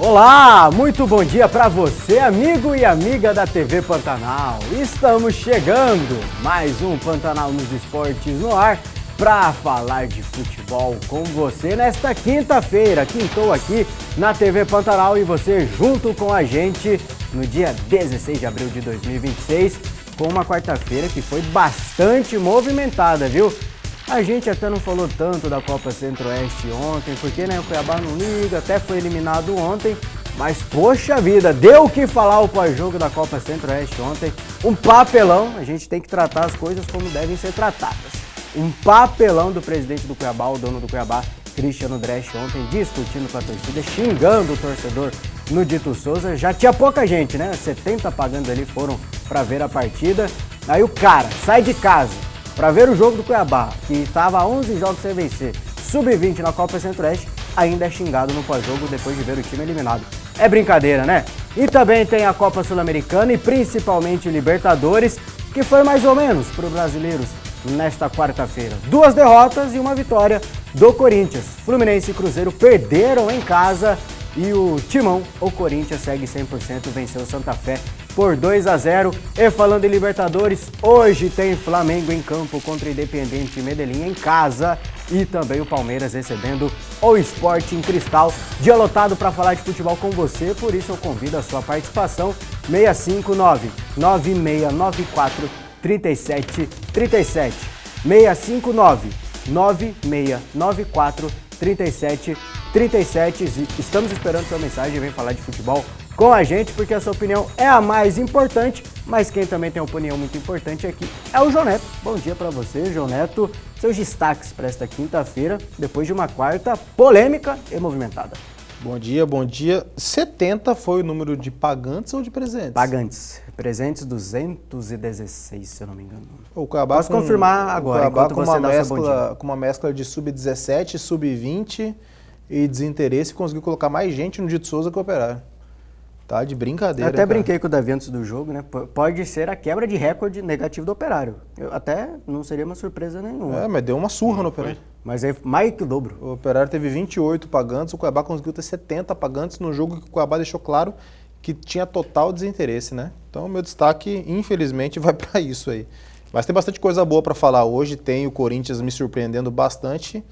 Olá, muito bom dia para você, amigo e amiga da TV Pantanal. Estamos chegando, mais um Pantanal nos Esportes no ar, para falar de futebol com você nesta quinta-feira. Quintou aqui na TV Pantanal e você junto com a gente no dia 16 de abril de 2026, com uma quarta-feira que foi bastante movimentada, viu? A gente até não falou tanto da Copa Centro-Oeste ontem, porque né, o Cuiabá não liga, até foi eliminado ontem, mas poxa vida, deu o que falar o pós-jogo da Copa Centro-Oeste ontem. Um papelão, a gente tem que tratar as coisas como devem ser tratadas. Um papelão do presidente do Cuiabá, o dono do Cuiabá, Cristiano Dresch, ontem discutindo com a torcida, xingando o torcedor no Dito Souza. Já tinha pouca gente, né? 70 pagantes ali foram para ver a partida. Aí o cara sai de casa para ver o jogo do Cuiabá, que estava a 11 jogos sem vencer, sub-20 na Copa Centro-Oeste, ainda é xingado no pós-jogo depois de ver o time eliminado. É brincadeira, né? E também tem a Copa Sul-Americana e principalmente Libertadores, que foi mais ou menos para os brasileiros nesta quarta-feira. 2 derrotas e uma vitória do Corinthians. Fluminense e Cruzeiro perderam em casa e o Timão, o Corinthians, segue 100%, venceu o Santa Fé por 2-0. E falando em Libertadores, hoje tem Flamengo em campo contra o Independiente Medellín em casa e também o Palmeiras recebendo o Sport em Cristal. Dia lotado para falar de futebol com você, por isso eu convido a sua participação. 659-9694-3737. 659-9694-3737. Estamos esperando sua mensagem, vem falar de futebol com a gente, porque a sua opinião é a mais importante, mas quem também tem uma opinião muito importante aqui é o João Neto. Bom dia para você, João Neto. Seus destaques para esta quinta-feira, depois de uma quarta polêmica e movimentada. Bom dia, bom dia. 70 foi o número de pagantes ou de presentes? Pagantes. Presentes 216, se eu não me engano. O Cuiabá posso confirmar agora, enquanto você dá seu bom dia. Com uma mescla de sub-17, sub-20 e desinteresse, conseguiu colocar mais gente no Dito Souza que o Operário. Tá de brincadeira. Eu até brinquei com o Davi antes do jogo, né? Pode ser a quebra de recorde negativo do Operário. Até não seria uma surpresa nenhuma. Mas deu uma surra no Operário. Mas é mais que o dobro. O Operário teve 28 pagantes, o Cuiabá conseguiu ter 70 pagantes no jogo que o Cuiabá deixou claro que tinha total desinteresse, né? Então, meu destaque, infelizmente, vai para isso aí. Mas tem bastante coisa boa para falar hoje. Tem o Corinthians me surpreendendo bastante.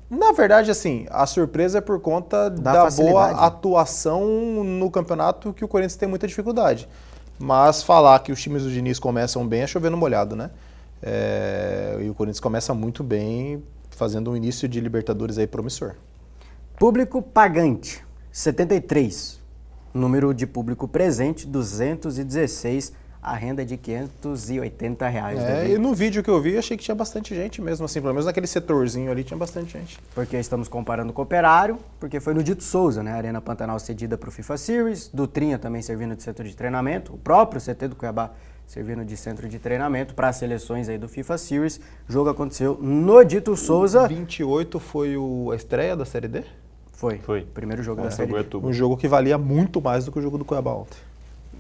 Na verdade, assim, a surpresa é por conta da boa atuação no campeonato, que o Corinthians tem muita dificuldade. Mas falar que os times do Diniz começam bem é chovendo molhado, né? E o Corinthians começa muito bem, fazendo um início de Libertadores aí promissor. Público pagante, 73. Número de público presente, 216. A renda de R$580. E no vídeo que eu vi, achei que tinha bastante gente mesmo, assim, pelo menos naquele setorzinho ali tinha bastante gente. Porque estamos comparando com o Operário, porque foi no Dito Souza, né? A Arena Pantanal cedida para o FIFA Series, Dutrinha também servindo de centro de treinamento, o próprio CT do Cuiabá servindo de centro de treinamento para as seleções aí do FIFA Series. O jogo aconteceu no Dito Souza. 28 foi a estreia da Série D? Foi. Primeiro jogo da Série D. Um jogo que valia muito mais do que o jogo do Cuiabá ontem.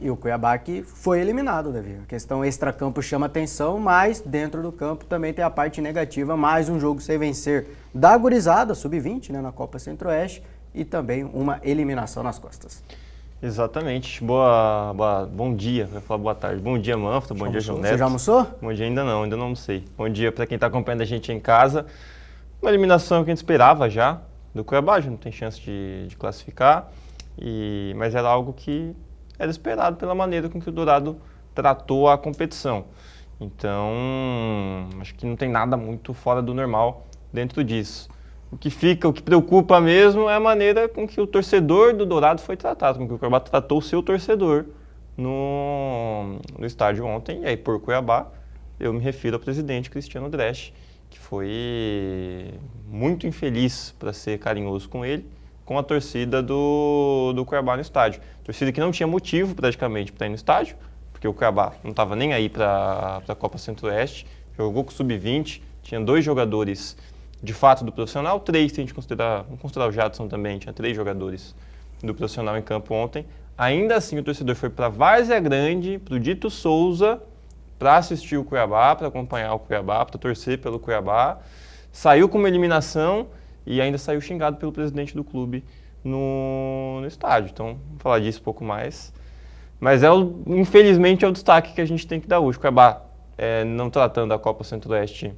E o Cuiabá que foi eliminado, Davi. A questão extracampo chama atenção, mas dentro do campo também tem a parte negativa. Mais um jogo sem vencer da gurizada, sub-20, né, na Copa Centro-Oeste, e também uma eliminação nas costas. Exatamente. Bom dia, vai falar boa tarde. Bom dia, Manfred. Bom dia, João Neto. Você já almoçou? Bom dia, ainda não almocei. Bom dia para quem está acompanhando a gente em casa. Uma eliminação que a gente esperava já, do Cuiabá, já não tem chance de classificar, mas era algo que era esperado pela maneira com que o Dourado tratou a competição. Então, acho que não tem nada muito fora do normal dentro disso. O que preocupa mesmo é a maneira com que o torcedor do Dourado foi tratado, com que o Cuiabá tratou o seu torcedor no estádio ontem. E aí, por Cuiabá, eu me refiro ao presidente Cristiano Dresch, que foi muito infeliz, para ser carinhoso com ele, com a torcida do Cuiabá no estádio. Torcida que não tinha motivo, praticamente, para ir no estádio, porque o Cuiabá não estava nem aí para a Copa Centro-Oeste, jogou com o Sub-20, tinha 2 jogadores de fato do profissional, 3, se a gente vamos considerar o Jadson também, tinha 3 jogadores do profissional em campo ontem. Ainda assim, o torcedor foi para Várzea Grande, para o Dito Souza, para assistir o Cuiabá, para acompanhar o Cuiabá, para torcer pelo Cuiabá. Saiu com uma eliminação e ainda saiu xingado pelo presidente do clube no estádio. Então, vou falar disso um pouco mais. Mas infelizmente é o destaque que a gente tem que dar hoje. O Cuiabá não tratando a Copa Centro-Oeste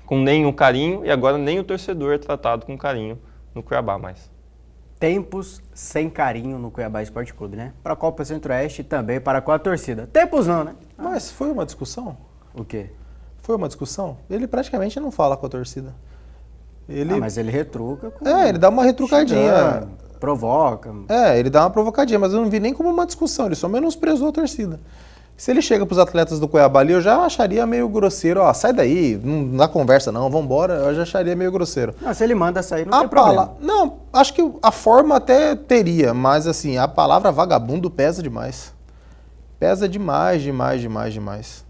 com nenhum carinho e agora nem o torcedor é tratado com carinho no Cuiabá mais. Tempos sem carinho no Cuiabá Esporte Clube, né? Para a Copa Centro-Oeste e também para com a torcida. Tempos não, né? Mas foi uma discussão? O quê? Foi uma discussão? Ele praticamente não fala com a torcida. Mas ele retruca. Ele dá uma retrucadinha. Xingando, provoca. Ele dá uma provocadinha, mas eu não vi nem como uma discussão, ele só menosprezou a torcida. Se ele chega pros atletas do Cuiabá ali, eu já acharia meio grosseiro, sai daí, não dá conversa não, vambora, eu já acharia meio grosseiro. Não, se ele manda sair, não tem problema. Não, acho que a forma até teria, mas assim, a palavra vagabundo pesa demais. Pesa demais.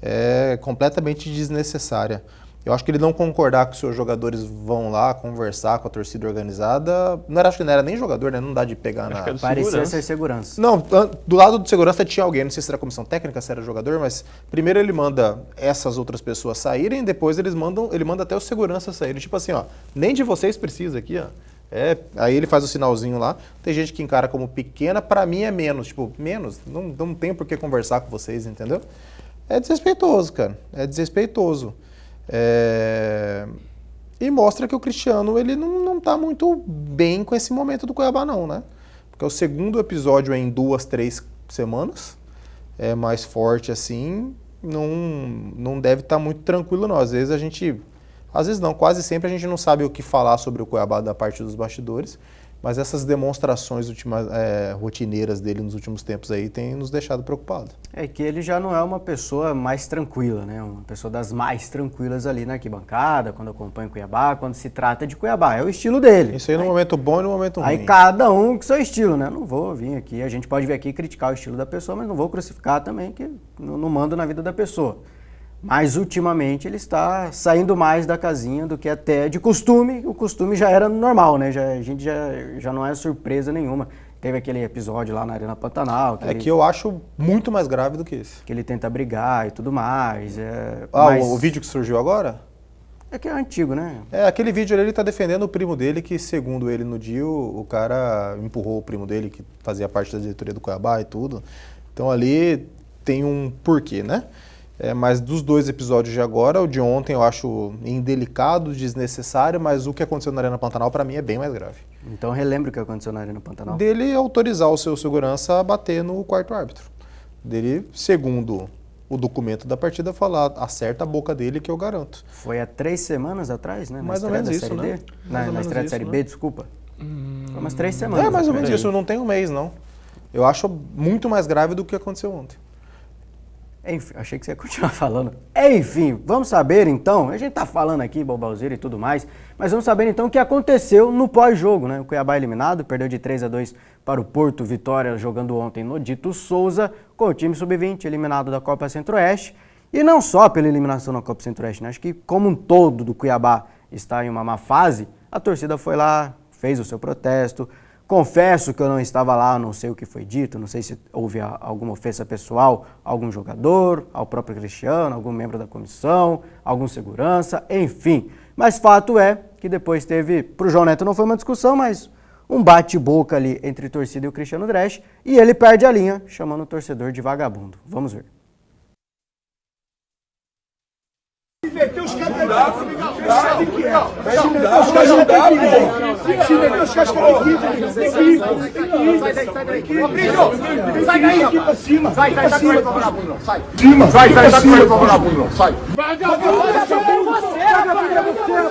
É completamente desnecessária. Eu acho que ele não concordar que os seus jogadores vão lá conversar com a torcida organizada. Acho que não era nem jogador, né? Não dá de pegar na... Parecia ser segurança. Não, do lado de segurança tinha alguém, não sei se era comissão técnica, se era jogador, mas primeiro ele manda essas outras pessoas saírem, depois ele manda até os seguranças saírem. Tipo assim, nem de vocês precisa aqui, aí ele faz o sinalzinho lá. Tem gente que encara como pequena, pra mim é menos. Tipo, menos, não tem por que conversar com vocês, entendeu? É desrespeitoso, cara. É desrespeitoso. E mostra que o Cristiano ele não tá muito bem com esse momento do Cuiabá não, né? Porque o segundo episódio é em 2, 3 semanas, é mais forte assim, não deve estar muito tranquilo não. Às vezes não, quase sempre a gente não sabe o que falar sobre o Cuiabá da parte dos bastidores, mas essas demonstrações rotineiras dele nos últimos tempos aí têm nos deixado preocupados. É que ele já não é uma pessoa mais tranquila, né? Uma pessoa das mais tranquilas ali na arquibancada, quando acompanha o Cuiabá, quando se trata de Cuiabá. É o estilo dele. Isso aí no momento bom e no momento ruim. Aí cada um com seu estilo, né? Não vou vir aqui, a gente pode vir aqui e criticar o estilo da pessoa, mas não vou crucificar também, que não mando na vida da pessoa. Mas ultimamente ele está saindo mais da casinha do que até de costume. O costume já era normal, né? A gente já não é surpresa nenhuma. Teve aquele episódio lá na Arena Pantanal. Que eu acho muito mais grave do que esse. Que ele tenta brigar e tudo mais. O vídeo que surgiu agora? É que é antigo, né? Aquele vídeo ali ele tá defendendo o primo dele, que segundo ele no dia, o cara empurrou o primo dele, que fazia parte da diretoria do Cuiabá e tudo. Então ali tem um porquê, né? Mas dos 2 episódios de agora, o de ontem eu acho indelicado, desnecessário, mas o que aconteceu na Arena Pantanal para mim é bem mais grave. Então relembra o que aconteceu na Arena Pantanal. Dele autorizar o seu segurança a bater no quarto árbitro. Dele, segundo o documento da partida, falar, acerta a boca dele que eu garanto. Foi há 3 semanas atrás, né? Mais ou menos isso, né? Na estreia da Série B, desculpa. Foi umas 3 semanas. Mais ou menos isso, não tem um mês não. Eu acho muito mais grave do que aconteceu ontem. Enfim, achei que você ia continuar falando. Enfim, vamos saber então, a gente tá falando aqui, bobalzeira e tudo mais, mas vamos saber então o que aconteceu no pós-jogo, né? O Cuiabá eliminado, perdeu de 3-2 para o Porto Vitória, jogando ontem no Dito Souza, com o time sub-20 eliminado da Copa Centro-Oeste. E não só pela eliminação na Copa Centro-Oeste, né? Acho que como um todo do Cuiabá está em uma má fase, a torcida foi lá, fez o seu protesto. Confesso que eu não estava lá, não sei o que foi dito, não sei se houve alguma ofensa pessoal a algum jogador, ao próprio Cristiano, algum membro da comissão, algum segurança, enfim. Mas fato é que depois teve, para o João Neto não foi uma discussão, mas um bate-boca ali entre torcida e o Cristiano Dresch, e ele perde a linha, chamando o torcedor de vagabundo. Vamos ver. Meteu os caras sabe que é. Se meteu os caras não tem que ir. Se meteu os caras não tem que ir. Sai daí, sai daí. Sai daí aqui pra cima. Sai pra cima. Sai. Cima. Sai pra cima. Sai. Vagabundo é você.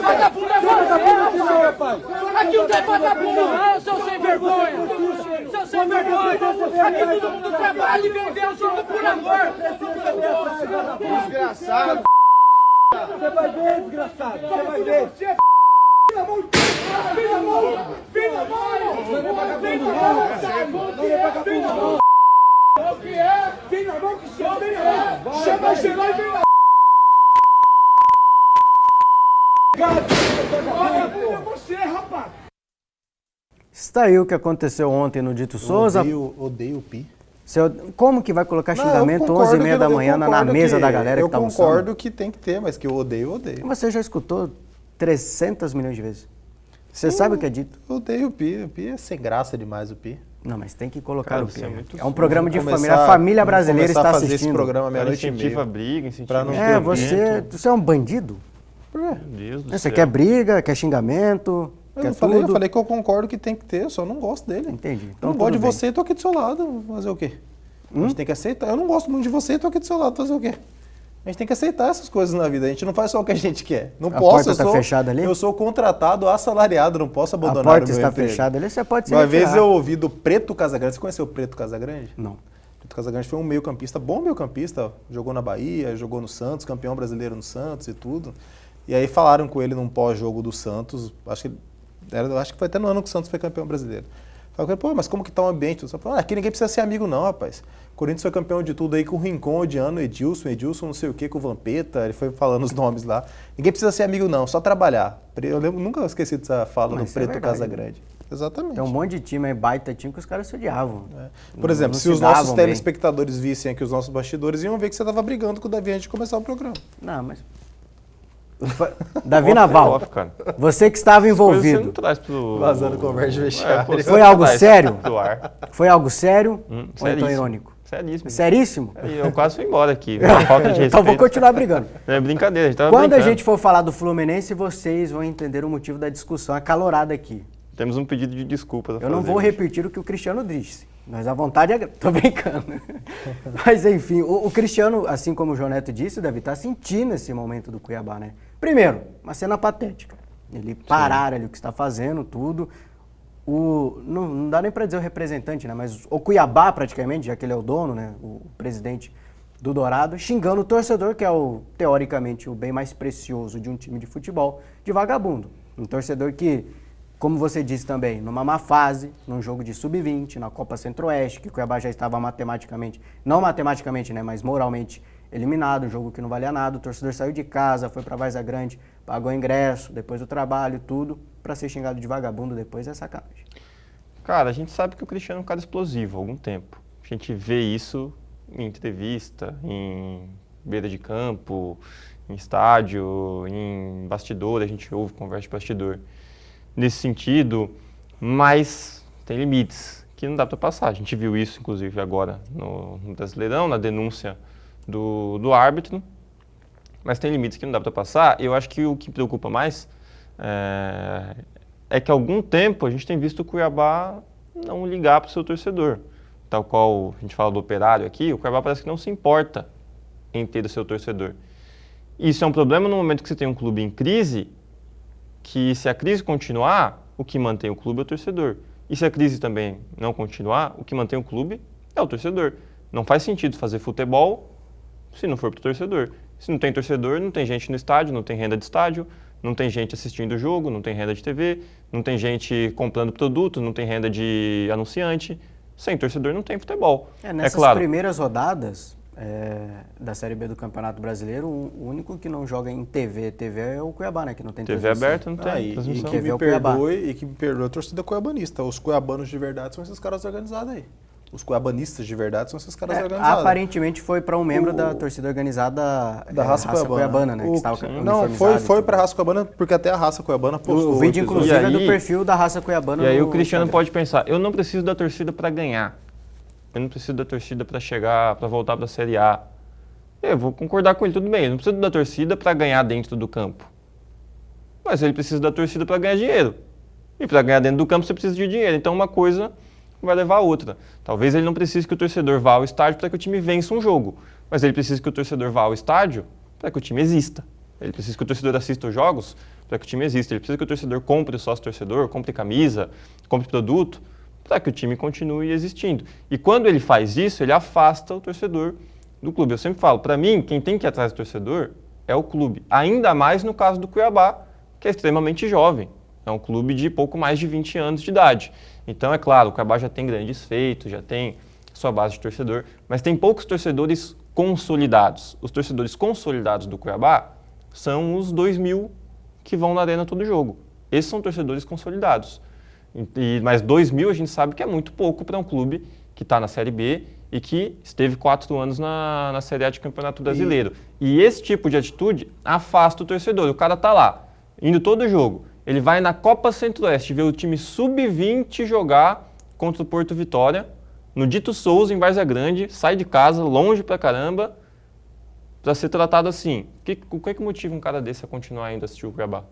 Vagabundo é você, rapaz. Aqui não tem vagabundo não, seu sem vergonha. Seu sem vergonha. Aqui todo mundo trabalha e vendeu o jogo por amor. Desgraçado. Você vai ver, desgraçado! Você vai ver! Vem na mão! Vem na mão! Vem na mão! Vem na mão! Vem na mão! O que é? Vem na mão que chama! Vem na mão! Chama a geral e vem na mão! Olha você, rapaz! Está aí o que aconteceu ontem no Dito Souza. Odeio o Pi. Como que vai colocar xingamento 11h30 da manhã na mesa da galera que tá almoçando? Eu concordo que tem que ter, mas que eu odeio. Você já escutou 300 milhões de vezes. Você sabe o que é dito? Eu odeio o Pi é sem graça demais o Pi. Não, mas tem que colocar Cara, o você Pi. é muito É um programa de Vamos família. A começar- família vamos brasileira começar está a fazer assistindo. esse programa Cara, meia-noite e incentiva a meia. briga, incentiva Pra não o ter Você é um bandido? Meu Deus do Você céu. quer briga, quer xingamento, Eu quer falei, eu tudo? falei que eu concordo que tem que ter, eu só não gosto dele. Entendi. Eu Então, não gosto de tudo bem. você e tô aqui do seu lado. Fazer o quê? A gente tem que aceitar. Eu não gosto muito de você e tô aqui do seu lado. Fazer o quê? A gente tem que aceitar essas coisas na vida. A gente não faz só o que a gente quer. Não A posso, porta eu tá sou, fechada ali? eu sou contratado, assalariado, não posso A abandonar porta o meu está emprego. fechada ali, você pode se Uma retirar. vez eu ouvi do Preto Casagrande. Você conheceu o Preto Casagrande? Não. O Preto Casagrande foi um meio-campista, bom meio-campista. Jogou na Bahia, jogou no Santos, campeão brasileiro no Santos e tudo. E aí falaram com ele num pós-jogo do Santos. Acho que foi até no ano que o Santos foi campeão brasileiro. Falaram com ele, pô, mas como que tá o ambiente? Aqui ninguém precisa ser amigo não, rapaz. O Corinthians foi campeão de tudo aí com o Rincon odiando o Edilson não sei o que, com o Vampeta, ele foi falando os nomes lá. Ninguém precisa ser amigo não, só trabalhar. Eu nunca esqueci dessa fala Mas do isso é Preto verdade, Casagrande. Exatamente. Tem um monte de time aí, baita time, que os caras se odiavam. Por exemplo, Não se os davam nossos bem. telespectadores vissem aqui os nossos bastidores, iam ver que você estava brigando com o Davi antes de começar o programa. Não, mas... Davi Naval, Off, cara. você que estava Coisa você não envolvido, traz pro... Vazando conversa de vestiário. pô, você Foi não algo traz sério? pro ar. foi algo sério ou então Seríssimo. irônico? Seríssimo. Seríssimo? E eu quase fui embora aqui. Uma falta de respeito. Então vou continuar brigando. É brincadeira, a gente tava Quando brincando. a gente for falar do Fluminense, vocês vão entender o motivo da discussão acalorada aqui. Temos um pedido de desculpas a Eu não fazer vou hoje. repetir o que o Cristiano disse, mas a vontade é... Tô brincando. Mas enfim, o Cristiano, assim como o João Neto disse, deve estar sentindo esse momento do Cuiabá, né? Primeiro, uma cena patética. Ele parar ali o que está fazendo, tudo. Não dá nem para dizer o representante, né? Mas o Cuiabá, praticamente, já que ele é o dono, né? O presidente do Dourado, xingando o torcedor, que é teoricamente o bem mais precioso de um time de futebol, de vagabundo. Um torcedor que, como você disse também, numa má fase, num jogo de sub-20, na Copa Centro-Oeste, que o Cuiabá já estava matematicamente, não matematicamente, né, mas moralmente eliminado, um jogo que não valia nada, o torcedor saiu de casa, foi para Várzea Grande, pagou ingresso, depois do trabalho, tudo, para ser xingado de vagabundo depois é sacanagem. Cara, a gente sabe que o Cristiano é um cara explosivo há algum tempo. A gente vê isso em entrevista, em beira de campo, em estádio, em bastidor, a gente ouve conversa de bastidor. Nesse sentido, mas tem limites que não dá para passar. A gente viu isso, inclusive, agora no Brasileirão, na denúncia do árbitro, mas tem limites que não dá para passar. Eu acho que o que preocupa mais é que há algum tempo a gente tem visto o Cuiabá não ligar para o seu torcedor. Tal qual a gente fala do Operário aqui, o Cuiabá parece que não se importa em ter o seu torcedor. Isso é um problema no momento que você tem um clube em crise, que se a crise continuar, o que mantém o clube é o torcedor. E se a crise também não continuar, o que mantém o clube é o torcedor. Não faz sentido fazer futebol se não for para o torcedor. Se não tem torcedor, não tem gente no estádio, não tem renda de estádio, não tem gente assistindo o jogo, não tem renda de TV, não tem gente comprando produto, não tem renda de anunciante. Sem torcedor não tem futebol. Nessas claro. primeiras rodadas da Série B do Campeonato Brasileiro, o único que não joga em TV é o Cuiabá, né? Que não tem TV transmissão. aberta não tem E transmissão. que ver o Cuiabá. e que me perdoe a torcida cuiabanista. Os cuiabanos de verdade são esses caras organizados aí. Os cuiabanistas de verdade são esses caras organizados. Aparentemente foi para um membro da torcida organizada Da raça cuiabana, né? Que estava não, foi para a raça cuiabana, porque até a raça cuiabana postou. O vídeo, episódio. inclusive, é E do aí- perfil da raça cuiabana. E aí no o Cristiano Instagram. pode pensar, eu não preciso da torcida para ganhar. Eu não preciso da torcida para chegar, para voltar para a Série A. Eu vou concordar com ele, tudo bem. Eu não preciso da torcida para ganhar dentro do campo. Mas ele precisa da torcida para ganhar dinheiro. E para ganhar dentro do campo você precisa de dinheiro. Então uma coisa vai levar a outra. Talvez ele não precise que o torcedor vá ao estádio para que o time vença um jogo. Mas ele precisa que o torcedor vá ao estádio para que o time exista. Ele precisa que o torcedor assista os jogos para que o time exista. Ele precisa que o torcedor compre o sócio-torcedor, compre camisa, compre produto, para que o time continue existindo. E quando ele faz isso, ele afasta o torcedor do clube. Eu sempre falo, para mim, quem tem que ir atrás do torcedor é o clube. Ainda mais no caso do Cuiabá, que é extremamente jovem. É um clube de pouco mais de 20 anos de idade. Então, é claro, o Cuiabá já tem grandes feitos, já tem sua base de torcedor, mas tem poucos torcedores consolidados. Os torcedores consolidados do Cuiabá são os 2.000 que vão na arena todo jogo. Esses são torcedores consolidados. Mas 2.000 a gente sabe que é muito pouco para um clube que está na Série B e que esteve 4 anos na Série A de Campeonato Brasileiro. E esse tipo de atitude afasta o torcedor. O cara está lá, indo todo jogo. Ele vai na Copa Centro-Oeste ver o time sub-20 jogar contra o Porto Vitória, no Dito Souza, em Várzea Grande, sai de casa, longe pra caramba, pra ser tratado assim. O que motiva um cara desse a continuar indo assistir o Cuiabá?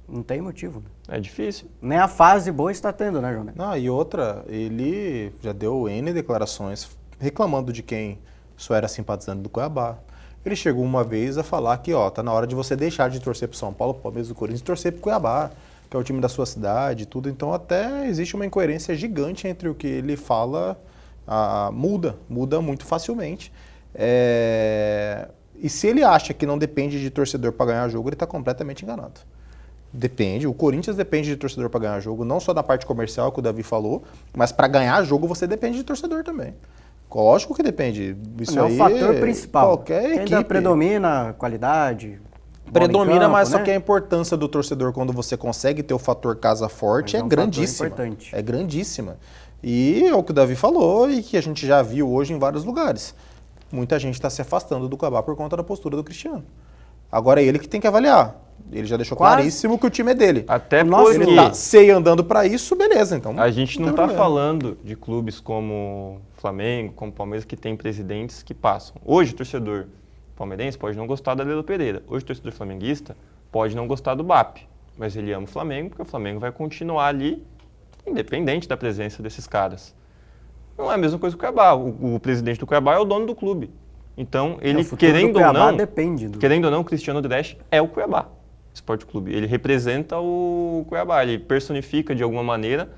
Não tem motivo. É difícil. Nem a fase boa está tendo, né, João? Não, e outra, ele já deu N declarações reclamando de quem só era simpatizante do Cuiabá. Ele chegou uma vez a falar que, tá na hora de você deixar de torcer pro São Paulo, pro Palmeiras, do Corinthians, e torcer pro Cuiabá, que é o time da sua cidade e tudo. Então até existe uma incoerência gigante entre o que ele fala, muda muito facilmente. E se ele acha que não depende de torcedor para ganhar jogo, ele está completamente enganado. Depende, o Corinthians depende de torcedor para ganhar jogo, não só da parte comercial que o Davi falou, mas para ganhar jogo você depende de torcedor também. Lógico que depende. Isso é aí o fator principal. Qualquer equipe. Ainda predomina a qualidade. Predomina, campo, mas né? Só que a importância do torcedor quando você consegue ter o fator casa forte é grandíssima. É grandíssima. E é o que o Davi falou e que a gente já viu hoje em vários lugares. Muita gente está se afastando do Cuiabá por conta da postura do Cristiano. Agora é ele que tem que avaliar. Ele já deixou claríssimo que o time é dele. Até porque ele tá andando para isso, beleza. Então a gente não está falando de clubes como Flamengo, como Palmeiras, que tem presidentes que passam. Hoje o torcedor palmeirense pode não gostar da Lelo Pereira. Hoje o torcedor flamenguista pode não gostar do BAP. Mas ele ama o Flamengo, porque o Flamengo vai continuar ali, independente da presença desses caras. Não é a mesma coisa que o Cuiabá. O presidente do Cuiabá é o dono do clube. Então, ele, querendo ou não, o Cristiano Dresch é o Cuiabá Esporte Clube. Ele representa o Cuiabá, ele personifica de alguma maneira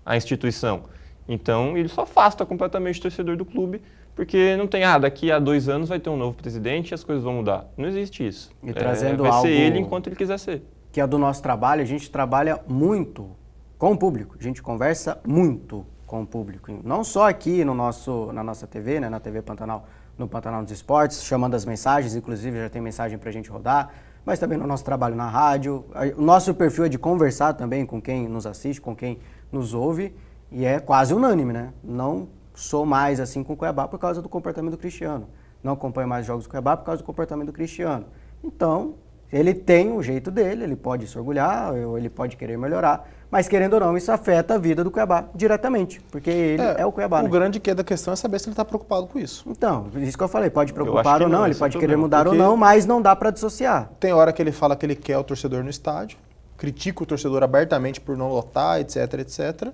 a instituição. Então, ele só afasta completamente o torcedor do clube, porque não tem, daqui a 2 anos vai ter um novo presidente e as coisas vão mudar. Não existe isso. E trazendo vai algo ser ele enquanto ele quiser ser. Que é do nosso trabalho, a gente trabalha muito com o público, a gente conversa muito com o público. Não só aqui na nossa TV, né, na TV Pantanal, no Pantanal dos Esportes, chamando as mensagens, inclusive já tem mensagem pra gente rodar, mas também no nosso trabalho na rádio. O nosso perfil é de conversar também com quem nos assiste, com quem nos ouve, e é quase unânime, né? Não sou mais assim com o Cuiabá por causa do comportamento do Cristiano. Não acompanho mais jogos do Cuiabá por causa do comportamento do Cristiano. Então, ele tem o jeito dele, ele pode se orgulhar, ou ele pode querer melhorar, mas querendo ou não, isso afeta a vida do Cuiabá diretamente, porque ele é o Cuiabá. O grande que da questão é saber se ele está preocupado com isso. Então, isso que eu falei, pode preocupar ou não, ele pode querer mudar ou não, mas não dá para dissociar. Tem hora que ele fala que ele quer o torcedor no estádio, critica o torcedor abertamente por não lotar, etc, etc.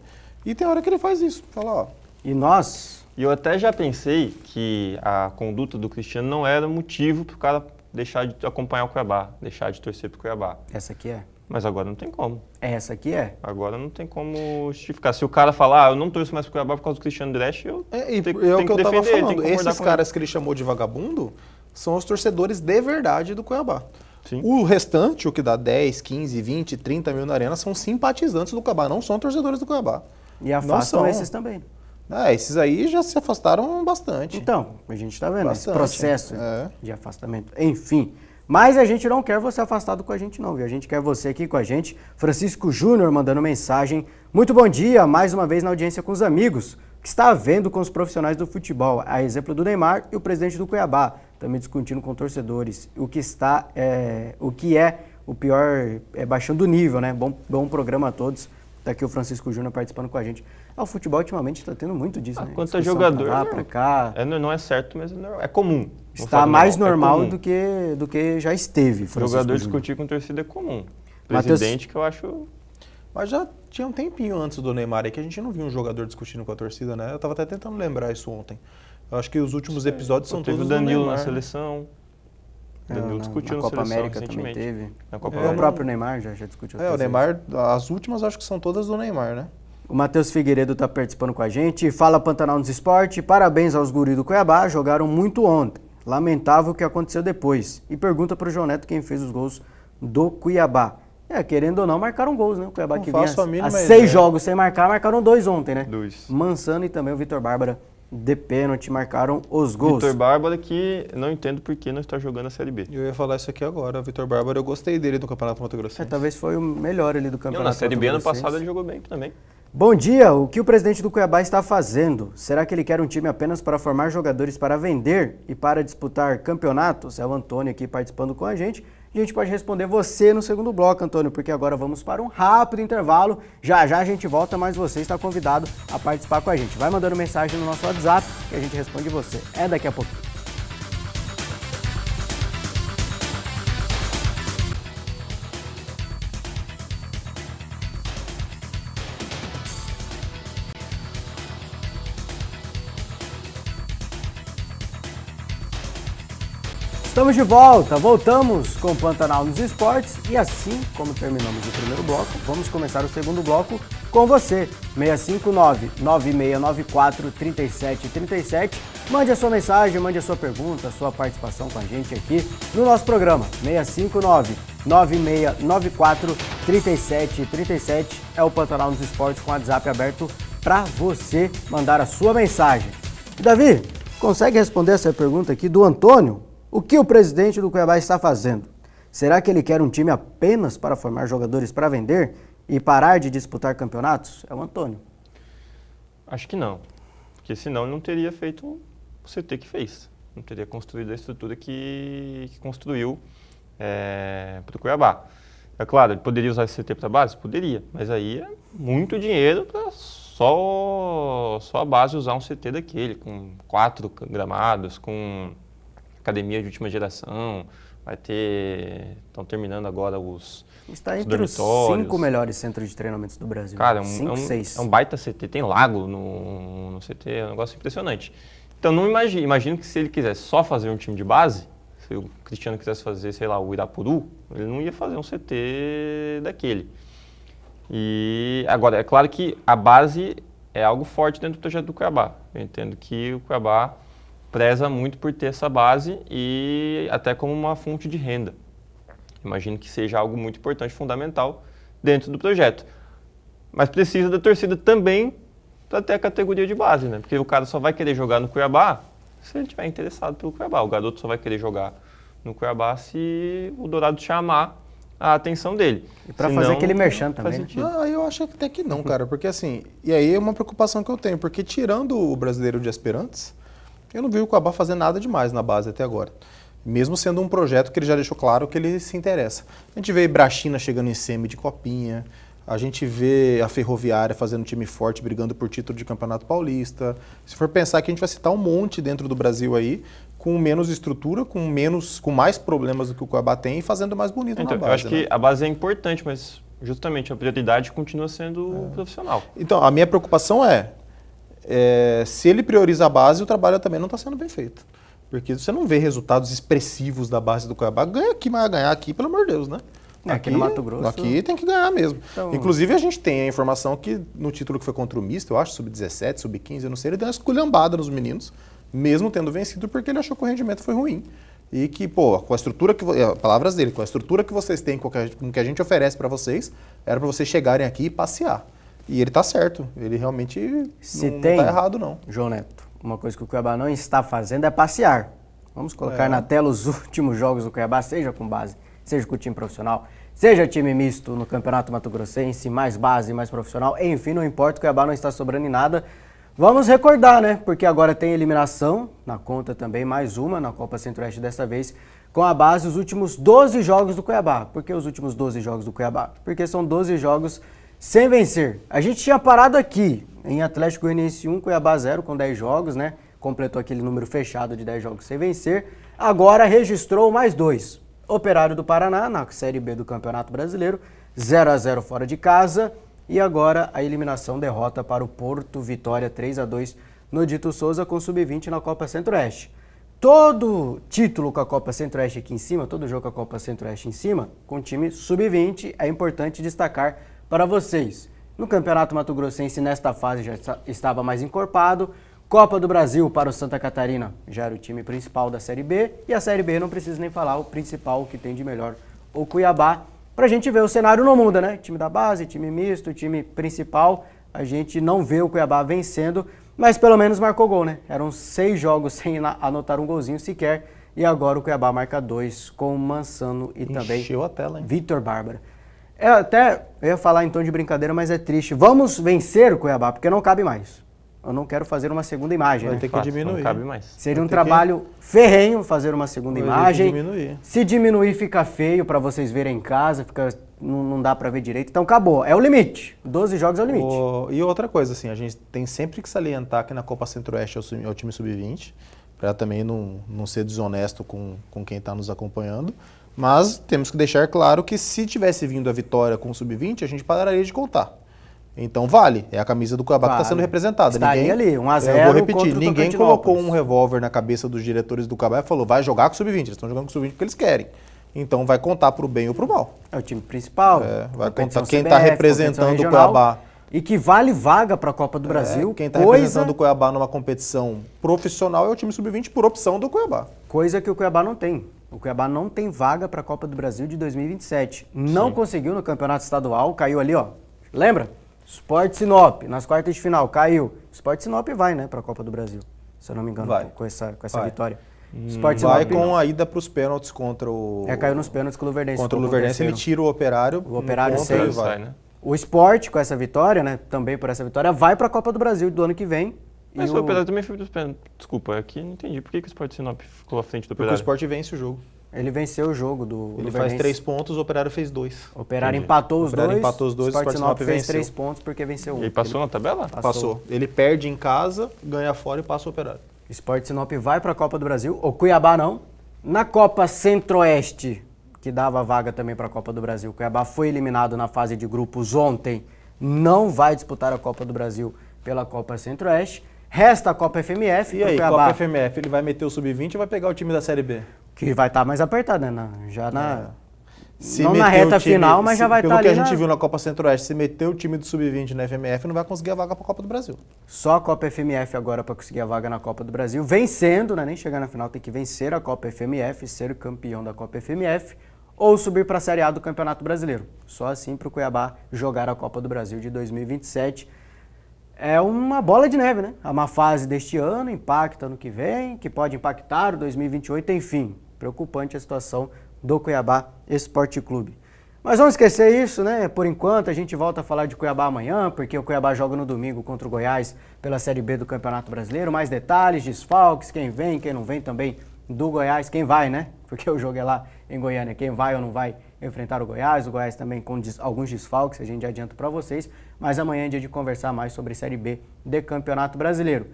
E tem hora que ele faz isso, fala, E nós... E eu até já pensei que a conduta do Cristiano não era motivo para o cara deixar de acompanhar o Cuiabá, deixar de torcer pro Cuiabá. Essa aqui é. Mas agora não tem como. Essa aqui é. Agora não tem como justificar. Se o cara falar, eu não torço mais pro Cuiabá por causa do Cristiano Dresch, eu tenho que defender ele. Esses caras que ele chamou de vagabundo são os torcedores de verdade do Cuiabá. Sim. O restante, o que dá 10, 15, 20, 30 mil na arena, são simpatizantes do Cuiabá, não são torcedores do Cuiabá. E afastam esses também. Esses aí já se afastaram bastante. Então, a gente está vendo esse processo de afastamento. Enfim, mas a gente não quer você afastado com a gente não, viu? A gente quer você aqui com a gente. Francisco Júnior mandando mensagem. Muito bom dia, mais uma vez na audiência com os amigos. O que está havendo com os profissionais do futebol? A exemplo do Neymar e o presidente do Cuiabá, também discutindo com torcedores. O que é o pior, baixando o nível, né? Bom programa a todos. Tá aqui o Francisco Júnior participando com a gente. O futebol ultimamente está tendo muito disso, né? Quanto a jogador, pra lá, pra cá. Não é certo, mas é comum. Está mais normal do que já esteve, Francisco Jogador Júnior. discutir com torcida é comum. Presidente que eu acho... Mas já tinha um tempinho antes do Neymar aí que a gente não viu um jogador discutindo com a torcida, né? Eu tava até tentando lembrar isso ontem. Eu acho que os últimos episódios são todos do Neymar. Teve o Danilo na seleção. Danilo discutiu na Copa América também teve. Na Copa O próprio Neymar já discutiu. O Neymar, as últimas acho que são todas do Neymar, né? O Matheus Figueiredo está participando com a gente. Fala Pantanal nos Esporte. Parabéns aos guris do Cuiabá. Jogaram muito ontem. Lamentável o que aconteceu depois. E pergunta para o João Neto quem fez os gols do Cuiabá. Querendo ou não, marcaram gols, né? O Cuiabá que vinha há 6 jogos sem marcar, marcaram 2 ontem, né? 2. Mansano e também o Vitor Bárbara de pênalti marcaram os gols. Vitor Bárbara que não entendo por que não está jogando a Série B. Eu ia falar isso aqui agora. O Vitor Bárbara, eu gostei dele do Campeonato Mato Grossense. Talvez foi o melhor ali do Campeonato Na Série B ano passado ele jogou bem também. Bom dia, o que o presidente do Cuiabá está fazendo? Será que ele quer um time apenas para formar jogadores para vender e para disputar campeonatos? É o Antônio aqui participando com a gente. A gente pode responder você no segundo bloco, Antônio, porque agora vamos para um rápido intervalo. Já já a gente volta, mas você está convidado a participar com a gente. Vai mandando mensagem no nosso WhatsApp que a gente responde você. É daqui a pouquinho. Estamos de volta, voltamos com o Pantanal nos Esportes e assim como terminamos o primeiro bloco, vamos começar o segundo bloco com você, 659-9694-3737. Mande a sua mensagem, mande a sua pergunta, a sua participação com a gente aqui no nosso programa, 659-9694-3737. É o Pantanal nos Esportes com o WhatsApp aberto para você mandar a sua mensagem. E Davi, consegue responder essa pergunta aqui do Antônio? O que o presidente do Cuiabá está fazendo? Será que ele quer um time apenas para formar jogadores para vender e parar de disputar campeonatos? É o Antônio. Acho que não, porque senão ele não teria feito o CT que fez, não teria construído a estrutura que construiu para o Cuiabá. É claro, ele poderia usar esse CT para a base? Poderia, mas aí é muito dinheiro para só a base usar um CT daquele, com 4 gramados, com academia de última geração, vai ter... Estão terminando agora os Está entre os 5 melhores centros de treinamentos do Brasil. Cara, 6. É um baita CT, tem lago no CT, é um negócio impressionante. Então, não imagino que se ele quisesse só fazer um time de base, se o Cristiano quisesse fazer, sei lá, o Irapuru, ele não ia fazer um CT daquele. E agora, é claro que a base é algo forte dentro do projeto do Cuiabá. Eu entendo que o Cuiabá preza muito por ter essa base e até como uma fonte de renda. Imagino que seja algo muito importante, fundamental dentro do projeto. Mas precisa da torcida também para ter a categoria de base, né? Porque o cara só vai querer jogar no Cuiabá se ele estiver interessado pelo Cuiabá. O garoto só vai querer jogar no Cuiabá se o Dourado chamar a atenção dele. E para fazer aquele merchan também, né? Não, eu acho até que não, cara. Porque assim, e aí é uma preocupação que eu tenho. Porque tirando o Brasileiro de Aspirantes, eu não vi o Cuiabá fazer nada demais na base até agora. Mesmo sendo um projeto que ele já deixou claro que ele se interessa. A gente vê Ibrachina chegando em semi de copinha, a gente vê a Ferroviária fazendo um time forte, brigando por título de Campeonato Paulista. Se for pensar que a gente vai citar um monte dentro do Brasil aí, com menos estrutura, com mais problemas do que o Cuiabá tem e fazendo mais bonito na base. Eu acho que a base é importante, mas justamente a prioridade continua sendo o profissional. Então, a minha preocupação se ele prioriza a base, o trabalho também não está sendo bem feito. Porque você não vê resultados expressivos da base do Cuiabá. Ganha aqui, mas ganhar aqui, pelo amor de Deus, né? Aqui no Mato Grosso. Aqui tem que ganhar mesmo. Então, inclusive, a gente tem a informação que no título que foi contra o Misto, eu acho, sub-17, sub-15, eu não sei, ele deu uma esculhambada nos meninos, mesmo tendo vencido, porque ele achou que o rendimento foi ruim. E que, pô, com a estrutura que... Palavras dele, com a estrutura que vocês têm, com o que a gente oferece para vocês, era para vocês chegarem aqui e passear. E ele tá certo. Ele realmente não tá errado, não. João Neto, uma coisa que o Cuiabá não está fazendo é passear. Vamos colocar na tela os últimos jogos do Cuiabá, seja com base, seja com o time profissional, seja time misto no Campeonato Mato Grossense, mais base, mais profissional, enfim, não importa, o Cuiabá não está sobrando em nada. Vamos recordar, né? Porque agora tem eliminação, na conta também mais uma, na Copa Centro-Oeste dessa vez, com a base os últimos 12 jogos do Cuiabá. Por que os últimos 12 jogos do Cuiabá? Porque são 12 jogos sem vencer. A gente tinha parado aqui, em Atlético Goianiense 1, Cuiabá 0, com 10 jogos, né? Completou aquele número fechado de 10 jogos sem vencer. Agora registrou mais 2. Operário do Paraná, na Série B do Campeonato Brasileiro, 0-0 fora de casa. E agora a eliminação, derrota para o Porto, vitória 3-2 no Dito Souza com Sub-20 na Copa Centro-Oeste. Todo título com a Copa Centro-Oeste aqui em cima, todo jogo com a Copa Centro-Oeste em cima, com time Sub-20, é importante destacar para vocês. No Campeonato Mato Grossense, nesta fase, já estava mais encorpado. Copa do Brasil para o Santa Catarina, já era o time principal da Série B. E a Série B, não preciso nem falar, o principal, o que tem de melhor, o Cuiabá. Pra gente ver, o cenário não muda, né? Time da base, time misto, time principal. A gente não vê o Cuiabá vencendo, mas pelo menos marcou gol, né? Eram 6 jogos sem anotar um golzinho sequer. E agora o Cuiabá marca 2 com Mansano e também encheu a tela, hein? Vitor Bárbara. Eu ia falar em tom de brincadeira, mas é triste. Vamos vencer o Cuiabá, porque não cabe mais. eu não quero fazer uma segunda imagem. Vai Né? ter que Fato, diminuir. Não cabe mais. Seria um vai ter que- trabalho ferrenho fazer uma segunda Vai ter que imagem. diminuir. Se diminuir, fica feio para vocês verem em casa, não dá para ver direito. Então acabou, é o limite. 12 jogos é o limite. E outra coisa, assim, a gente tem sempre que salientar que na Copa Centro-Oeste é o time sub-20, para também não ser desonesto com quem está nos acompanhando. Mas temos que deixar claro que se tivesse vindo a vitória com o sub-20, a gente pararia de contar. Então vale, é a camisa do Cuiabá que está Vale. sendo representada. Estaria ali, 1 a 0 Eu vou repetir, contra o ninguém Tocantinópolis. colocou um revólver na cabeça dos diretores do Cuiabá e falou, vai jogar com o sub-20. Eles estão jogando com o sub-20 porque eles querem. Então vai contar pro bem ou pro mal. É o time principal. Vai competição contar quem CBF, está representando o competição regional, Cuiabá. E que vale vaga para a Copa do Brasil. Quem está representando o Cuiabá numa competição profissional é o time sub-20 por opção do Cuiabá. Coisa que o Cuiabá não tem. O Cuiabá não tem vaga para a Copa do Brasil de 2027. Não conseguiu no campeonato estadual, caiu ali, ó. Lembra? Sport Sinop, nas quartas de final, caiu. Sport Sinop vai, né, para a Copa do Brasil. Se eu não me engano, Vai. com essa Vai. vitória. Sport Vai Sinop com a ida para os pênaltis contra o... caiu nos pênaltis com o Luverdense. Contra o ficou com Luverdense, ele terceiro. tira o Operário. O Operário no seis. ponto e vai. Sai, né? O Sport, com essa vitória, né, também por essa vitória, vai para a Copa do Brasil do ano que vem. Mas E o Operário também foi dos pênaltis. Desculpa, aqui não entendi. Por que o Sport Sinop ficou à frente do Porque o Operário? Sport vence o jogo. Ele venceu o jogo do Ele Luverdense. faz 3 pontos, o Operário fez 2. O Operário Entendi. empatou os O Operário dois. empatou os dois, o Sport Sinop fez venceu. 3 pontos porque venceu um. E aí passou na tabela? Passou. Ele perde em casa, ganha fora e passa o Operário. Sport Sinop vai para a Copa do Brasil, o Cuiabá não. Na Copa Centro-Oeste, que dava vaga também para a Copa do Brasil, o Cuiabá foi eliminado na fase de grupos ontem, não vai disputar a Copa do Brasil pela Copa Centro-Oeste. Resta a Copa FMF E pro aí, Cuiabá, Copa FMF, ele vai meter o Sub-20 ou vai pegar o time da Série B? que vai estar mais apertado, né? Já na... Se Não na meter reta o time- final, mas já vai Pelo estar que ali a gente na... viu na Copa Centro-Oeste, se meter o time do Sub-20 na FMF, não vai conseguir a vaga para a Copa do Brasil. Só a Copa FMF agora para conseguir a vaga na Copa do Brasil. Vencendo, né? Nem chegar na final, tem que vencer a Copa FMF, ser campeão da Copa FMF ou subir para a Série A do Campeonato Brasileiro. Só assim para o Cuiabá jogar a Copa do Brasil de 2027. É uma bola de neve, né? É uma fase deste ano, impacta no que vem, que pode impactar o 2028, enfim. Preocupante a situação do Cuiabá Esporte Clube. Mas vamos esquecer isso, né? Por enquanto, a gente volta a falar de Cuiabá amanhã, porque o Cuiabá joga no domingo contra o Goiás pela Série B do Campeonato Brasileiro. Mais detalhes, desfalques, quem vem, quem não vem também do Goiás. Quem vai, né? Porque o jogo é lá em Goiânia. Quem vai ou não vai enfrentar o Goiás também com alguns desfalques, a gente já adianta para vocês. Mas amanhã é dia de conversar mais sobre Série B de Campeonato Brasileiro.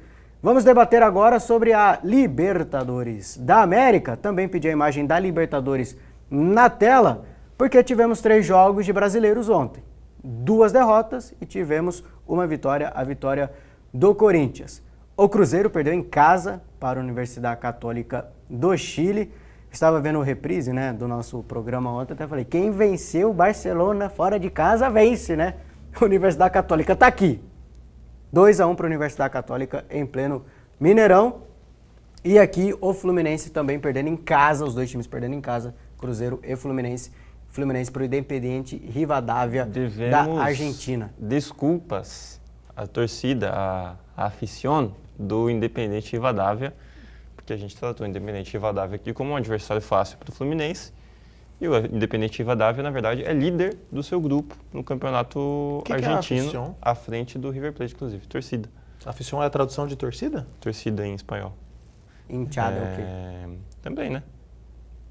Vamos debater agora sobre a Libertadores da América. Também pedi a imagem da Libertadores na tela, porque tivemos 3 jogos de brasileiros ontem. 2 derrotas e tivemos uma vitória, a vitória do Corinthians. O Cruzeiro perdeu em casa para a Universidade Católica do Chile. Estava vendo o reprise, né, do nosso programa ontem, até falei, quem venceu o Barcelona fora de casa vence, né? A Universidade Católica está aqui. 2-1 para a Universidade Católica em pleno Mineirão. E aqui o Fluminense também perdendo em casa, os dois times perdendo em casa, Cruzeiro e Fluminense. Fluminense para o Independiente Rivadavia da Argentina. Desculpas à torcida, à afición do Independiente Rivadavia, porque a gente tratou o Independiente Rivadavia aqui como um adversário fácil para o Fluminense. E o Independiente Rivadavia, na verdade, é líder do seu grupo no campeonato Que é a argentino, afición? à frente do River Plate, inclusive. Torcida. Afición é a tradução de torcida? Torcida em espanhol. Inchada é o quê? Também, né?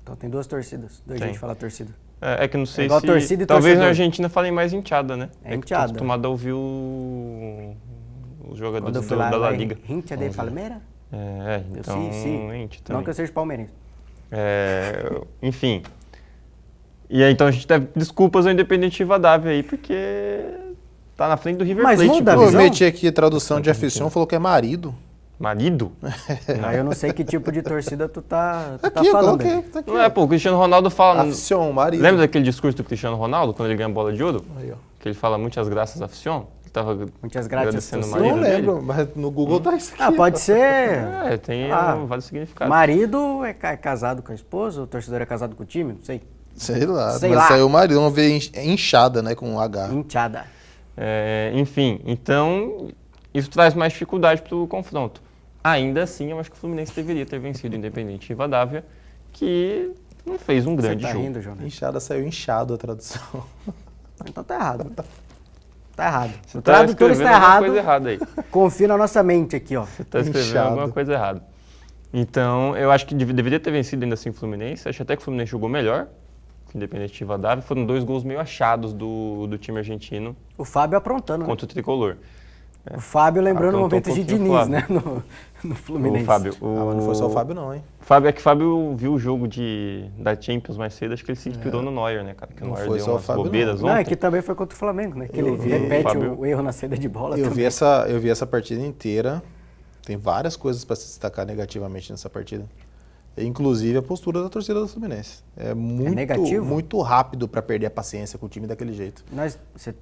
Então tem 2 torcidas, 2 Tem. jeitos de falar torcida. É que não sei igual se... torcida e talvez torcedor. na Argentina falem mais hinchada, né? É que tô hinchada. acostumado a ouvir os Quando jogadores eu fui lá, da La Liga. Hincha de Palmeira? Então, sim. hincha Não também. que eu seja palmeirense. Enfim. E aí, então a gente deve desculpas ao Independente Rivadavia aí, porque tá na frente do River Mas Plate. muda a Eu inclusive. visão? meti aqui a tradução de afición, falou que é marido. Marido? Aí eu não sei que tipo de torcida tu tá Aqui, eu falando. coloquei. aí. Tá aqui, Não é, pô, o Cristiano Ronaldo fala... Afición, marido. Lembra daquele discurso do Cristiano Ronaldo, quando ele ganha a bola de ouro? Aí, ó. Que ele fala muitas graças à afición? Ele tava Muitas graças, agradecendo o torcida. marido Não dele. lembro, mas no Google tá isso aqui. Ah, pode ser. Tem Ah, vários significados. Marido é casado com a esposa, o torcedor é casado com o time, não sei. Sei lá, Sei mas lá. saiu o marido, vamos ver inchada, né, com um H. Hinchada. Enfim, então isso traz mais dificuldade para o confronto. Ainda assim, eu acho que o Fluminense deveria ter vencido o Independente Rivadavia, que não fez um Você grande tá jogo. rindo, Jonas? Inchada saiu inchado a tradução. Então tá errado. Tá errado. Você O tá tradutor escrevendo está alguma errado. coisa errada aí. Confia na nossa mente aqui, ó. Você tá escrevendo Inchado. alguma coisa errada. Então, eu acho que deveria ter vencido ainda assim o Fluminense. Acho até que o Fluminense jogou melhor que o Independente Rivadavia. Foram 2 gols meio achados do time argentino O Fábio aprontando, né? contra o Tricolor. O Fábio lembrando Aprontou momentos um de pouquinho o Diniz, Flávio. né? No Fluminense. O Fábio. Ah, mas não foi só o Fábio não, hein? É que o Fábio viu o jogo da Champions mais cedo, acho que ele se inspirou no Neuer, né, cara? Que o Não Neuer foi deu só o umas Fábio, bobeiras Não, é ontem. que também foi contra o Flamengo, né? Que ele vi, repete Fábio. o erro na saída de bola Eu também. vi essa partida inteira. Tem várias coisas para se destacar negativamente nessa partida. Inclusive a postura da torcida do Fluminense. É negativo? muito rápido para perder a paciência com o time daquele jeito. Você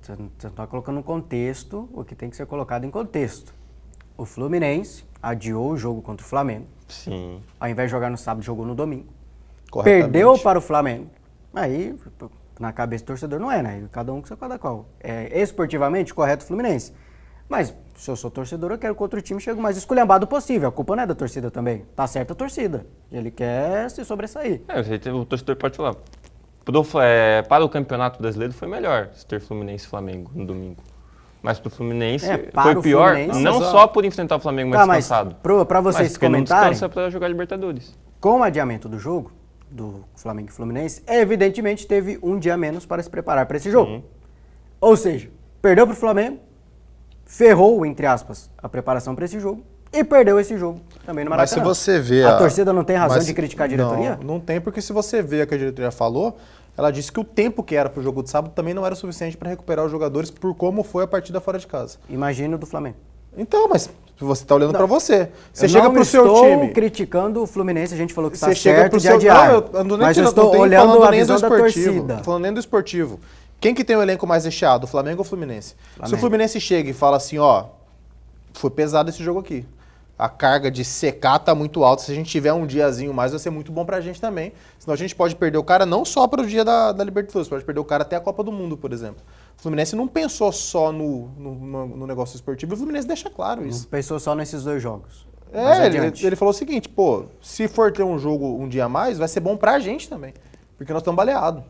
está colocando no contexto o que tem que ser colocado em contexto. O Fluminense adiou o jogo contra o Flamengo. Sim. Ao invés de jogar no sábado, jogou no domingo. Corretamente. Perdeu para o Flamengo. Aí, na cabeça do torcedor, não é, né? Cada um com seu cada qual. É esportivamente correto o Fluminense. Mas, se eu sou torcedor, eu quero que o outro time chegue o mais esculhambado possível. A culpa não é da torcida também. Tá certa a torcida. Ele quer se sobressair. O torcedor pode falar. Para o Campeonato Brasileiro foi melhor se ter Fluminense e Flamengo no domingo. Mas pro Fluminense para foi o pior, Fluminense, não mas, só por enfrentar o Flamengo mais Tá, mas descansado. para vocês mas porque não comentarem, descansa para jogar Libertadores. com o adiamento do jogo, do Flamengo e Fluminense, evidentemente teve um dia a menos para se preparar para esse jogo. Sim. Ou seja, perdeu para o Flamengo, ferrou, entre aspas, a preparação para esse jogo e perdeu esse jogo também no Mas se Maracanã. você vê... A torcida não tem razão mas de criticar a diretoria? Não tem, porque se você vê o que a diretoria falou, ela disse que o tempo que era para o jogo de sábado também não era suficiente para recuperar os jogadores por como foi a partida fora de casa. Imagina o do Flamengo. Então, mas você está olhando para você. Você Eu chega não para o seu estou time... criticando o Fluminense, a gente falou que está Você chega certo pro de seu... adiar. Não, eu não nem mas eu tirando- não estou tenho olhando falando a nem do visão da esportivo. torcida. Tô falando nem do esportivo. Quem que tem o elenco mais recheado, o Flamengo ou o Fluminense? Se o Flamengo. Fluminense chega e fala assim, ó, foi pesado esse jogo aqui. A carga de secar tá muito alta. Se a gente tiver um diazinho mais, vai ser muito bom pra gente também. Senão a gente pode perder o cara não só para o dia da Libertadores, pode perder o cara até a Copa do Mundo, por exemplo. O Fluminense não pensou só no negócio esportivo, o Fluminense deixa claro Não isso. pensou só nesses 2 jogos. Mais É, adiante. ele falou o seguinte, pô, se for ter um jogo um dia a mais, vai ser bom pra gente também, porque nós estamos baleados.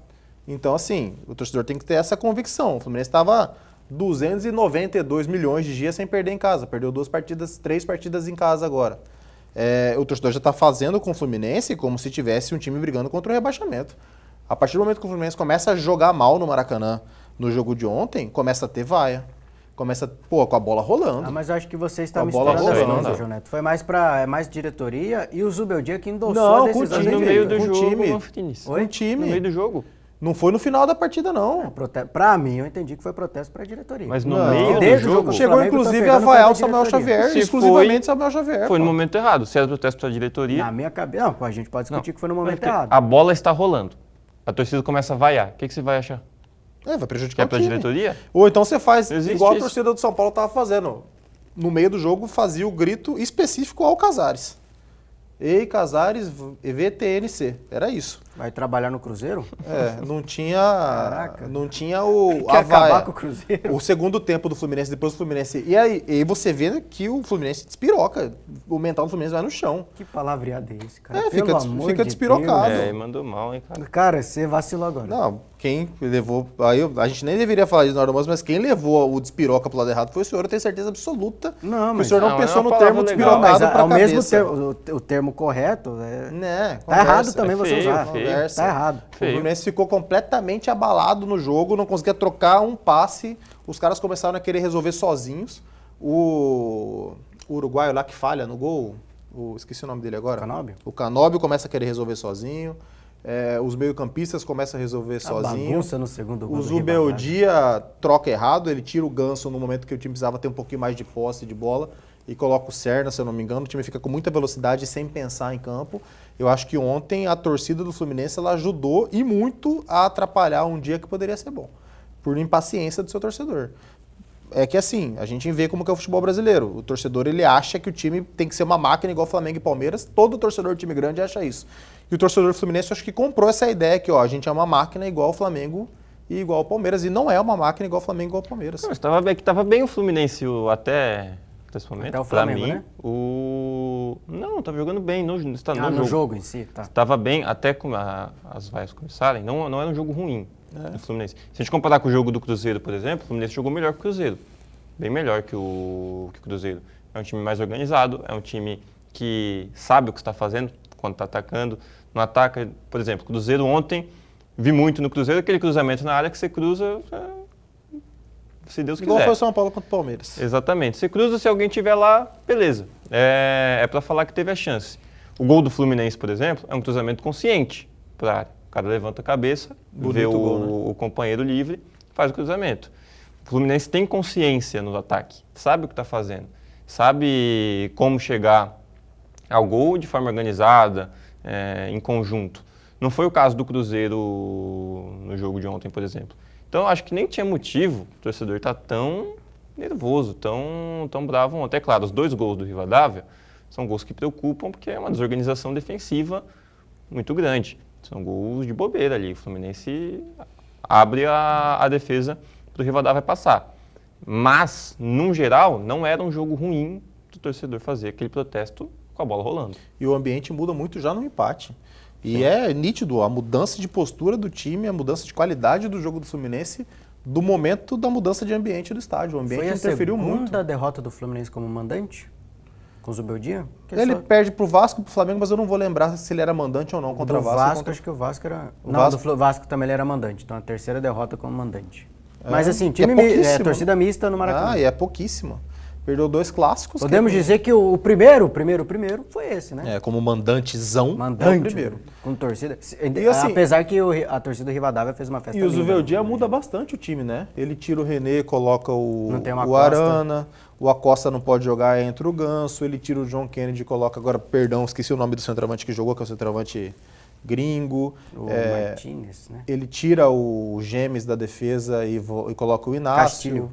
Então, assim, o torcedor tem que ter essa convicção. O Fluminense estava 292 milhões de dias sem perder em casa, perdeu 3 partidas em casa agora. O torcedor já está fazendo com o Fluminense como se tivesse um time brigando contra o rebaixamento. A partir do momento que o Fluminense começa a jogar mal no Maracanã, no jogo de ontem, começa a ter vaia. Começa, pô, com a bola rolando. Mas eu acho que você está A bola misturando as rolando. coisas, João Neto. Foi mais mais diretoria e o Zubeldia que endossou Não, a com o decisão time, No dele. meio do com o jogo, time. Manfredini. Com o time. No meio do jogo. Não foi no final da partida, não. Pra mim, eu entendi que foi protesto pra diretoria. Mas no Não. meio do Desde o jogo, jogo Chegou Flamengo tá inclusive a pegando vaiar pela o Samuel diretoria. Xavier, Se exclusivamente Samuel Xavier. foi pô. no momento errado. Se era protesto da diretoria... Na minha cabeça. Não, a gente pode discutir que foi no momento Porque errado. A bola está rolando. A torcida começa a vaiar. O que você vai achar? Vai prejudicar Quer o pra time. diretoria? Ou então você faz Existe igual a isso. torcida do São Paulo estava fazendo. No meio do jogo fazia o grito específico ao Casares. Ei, Casares, VTNC. Era isso. Vai trabalhar no Cruzeiro? Não tinha. Caraca. Não tinha Quer a acabar vaia. com o Cruzeiro? O segundo tempo do Fluminense, depois do Fluminense. E aí você vê que o Fluminense despiroca. O mental do Fluminense vai no chão. Que palavreado é esse, cara? Fica Pelo amor fica de despirocado. Deus. Mandou mal, hein, cara. Cara, você vacilou agora. Não, quem levou. Aí a gente nem deveria falar isso na hora do almoço, mas quem levou o despiroca pro lado errado foi o senhor, eu tenho certeza absoluta. Não, que mas- o senhor não, Não, pensou é uma no termo palavra legal. despirocado Mas pra ao mesmo cabeça. termo, o termo correto é... Né, Tá errado conversa. também você feio, usar. feio. Conversa. Tá errado. O Feio. Fluminense ficou completamente abalado no jogo, não conseguia trocar um passe. Os caras começaram a querer resolver sozinhos. O uruguaio lá que falha no gol, esqueci o nome dele agora. Canóbio? O Canóbio começa a querer resolver sozinho. Os meio-campistas começam a resolver A sozinho. bagunça no segundo gol O do Ribamar. Zubeldia troca errado, ele tira o Ganso no momento que o time precisava ter um pouquinho mais de posse de bola e coloca o Serna, se eu não me engano. O time fica com muita velocidade sem pensar em campo. Eu acho que ontem a torcida do Fluminense ela ajudou e muito a atrapalhar um dia que poderia ser bom, por impaciência do seu torcedor. É que assim, a gente vê como que é o futebol brasileiro. O torcedor ele acha que o time tem que ser uma máquina igual Flamengo e Palmeiras. Todo torcedor de time grande acha isso. E o torcedor do Fluminense eu acho que comprou essa ideia que ó, a gente é uma máquina igual o Flamengo e igual o Palmeiras. E não é uma máquina igual o Flamengo e igual o Palmeiras. Não, mas tava bem o Fluminense até esse momento. Até o pra Flamengo, mim, né? Não, tava jogando bem está No jogo em si, tá. Tava bem até as vaias começarem. Não era um jogo ruim. do Fluminense. Se a gente comparar com o jogo do Cruzeiro, por exemplo, o Fluminense jogou melhor que o Cruzeiro. Bem melhor que o Cruzeiro. É um time mais organizado, é um time que sabe o que está fazendo quando está atacando. Não ataca, por exemplo, o Cruzeiro ontem, vi muito no Cruzeiro aquele cruzamento na área que você cruza, se Deus quiser. Igual foi o São Paulo contra o Palmeiras. Exatamente. Você cruza, se alguém tiver lá, beleza. É para falar que teve a chance. O gol do Fluminense, por exemplo, é um cruzamento consciente para a área. O cara levanta a cabeça, vê o companheiro livre, faz o cruzamento. O Fluminense tem consciência no ataque, sabe o que está fazendo, sabe como chegar ao gol de forma organizada, em conjunto. Não foi o caso do Cruzeiro no jogo de ontem, por exemplo. Então, acho que nem tinha motivo o torcedor estar tão nervoso, tão bravo ontem. É claro, os 2 gols do Rivadavia são gols que preocupam, porque é uma desorganização defensiva muito grande. São gols de bobeira ali. O Fluminense abre a defesa para o Rivadavia passar. Mas, no geral, não era um jogo ruim do torcedor fazer aquele protesto com a bola rolando. E o ambiente muda muito já no empate. E é nítido a mudança de postura do time, a mudança de qualidade do jogo do Fluminense, do momento da mudança de ambiente do estádio. O ambiente interferiu muito. Foi a segunda derrota do Fluminense como mandante? Com o Zubeldia? Ele perde pro Vasco, pro Flamengo, mas eu não vou lembrar se ele era mandante ou não contra o Vasco. Acho que o Vasco era... O não, Vasco... do Vasco também ele era mandante. Então a terceira derrota como mandante. É, mas assim, torcida mista no Maracanã. E é pouquíssima. Perdeu 2 clássicos. Podemos dizer que o primeiro foi esse, né? É, como mandantezão, mandante, é o primeiro. Com torcida. E, assim, apesar que a torcida do Rivadavia fez uma festa E o linda, Zubeldia muda bastante o time, né? Ele tira o René, coloca o Acosta. Arana, o Acosta não pode jogar, entra o Ganso, ele tira o John Kennedy, coloca agora, esqueci o nome do centroavante que jogou, que é o centroavante gringo. O Martínez, né? Ele tira o Gemes da defesa e coloca o Inácio.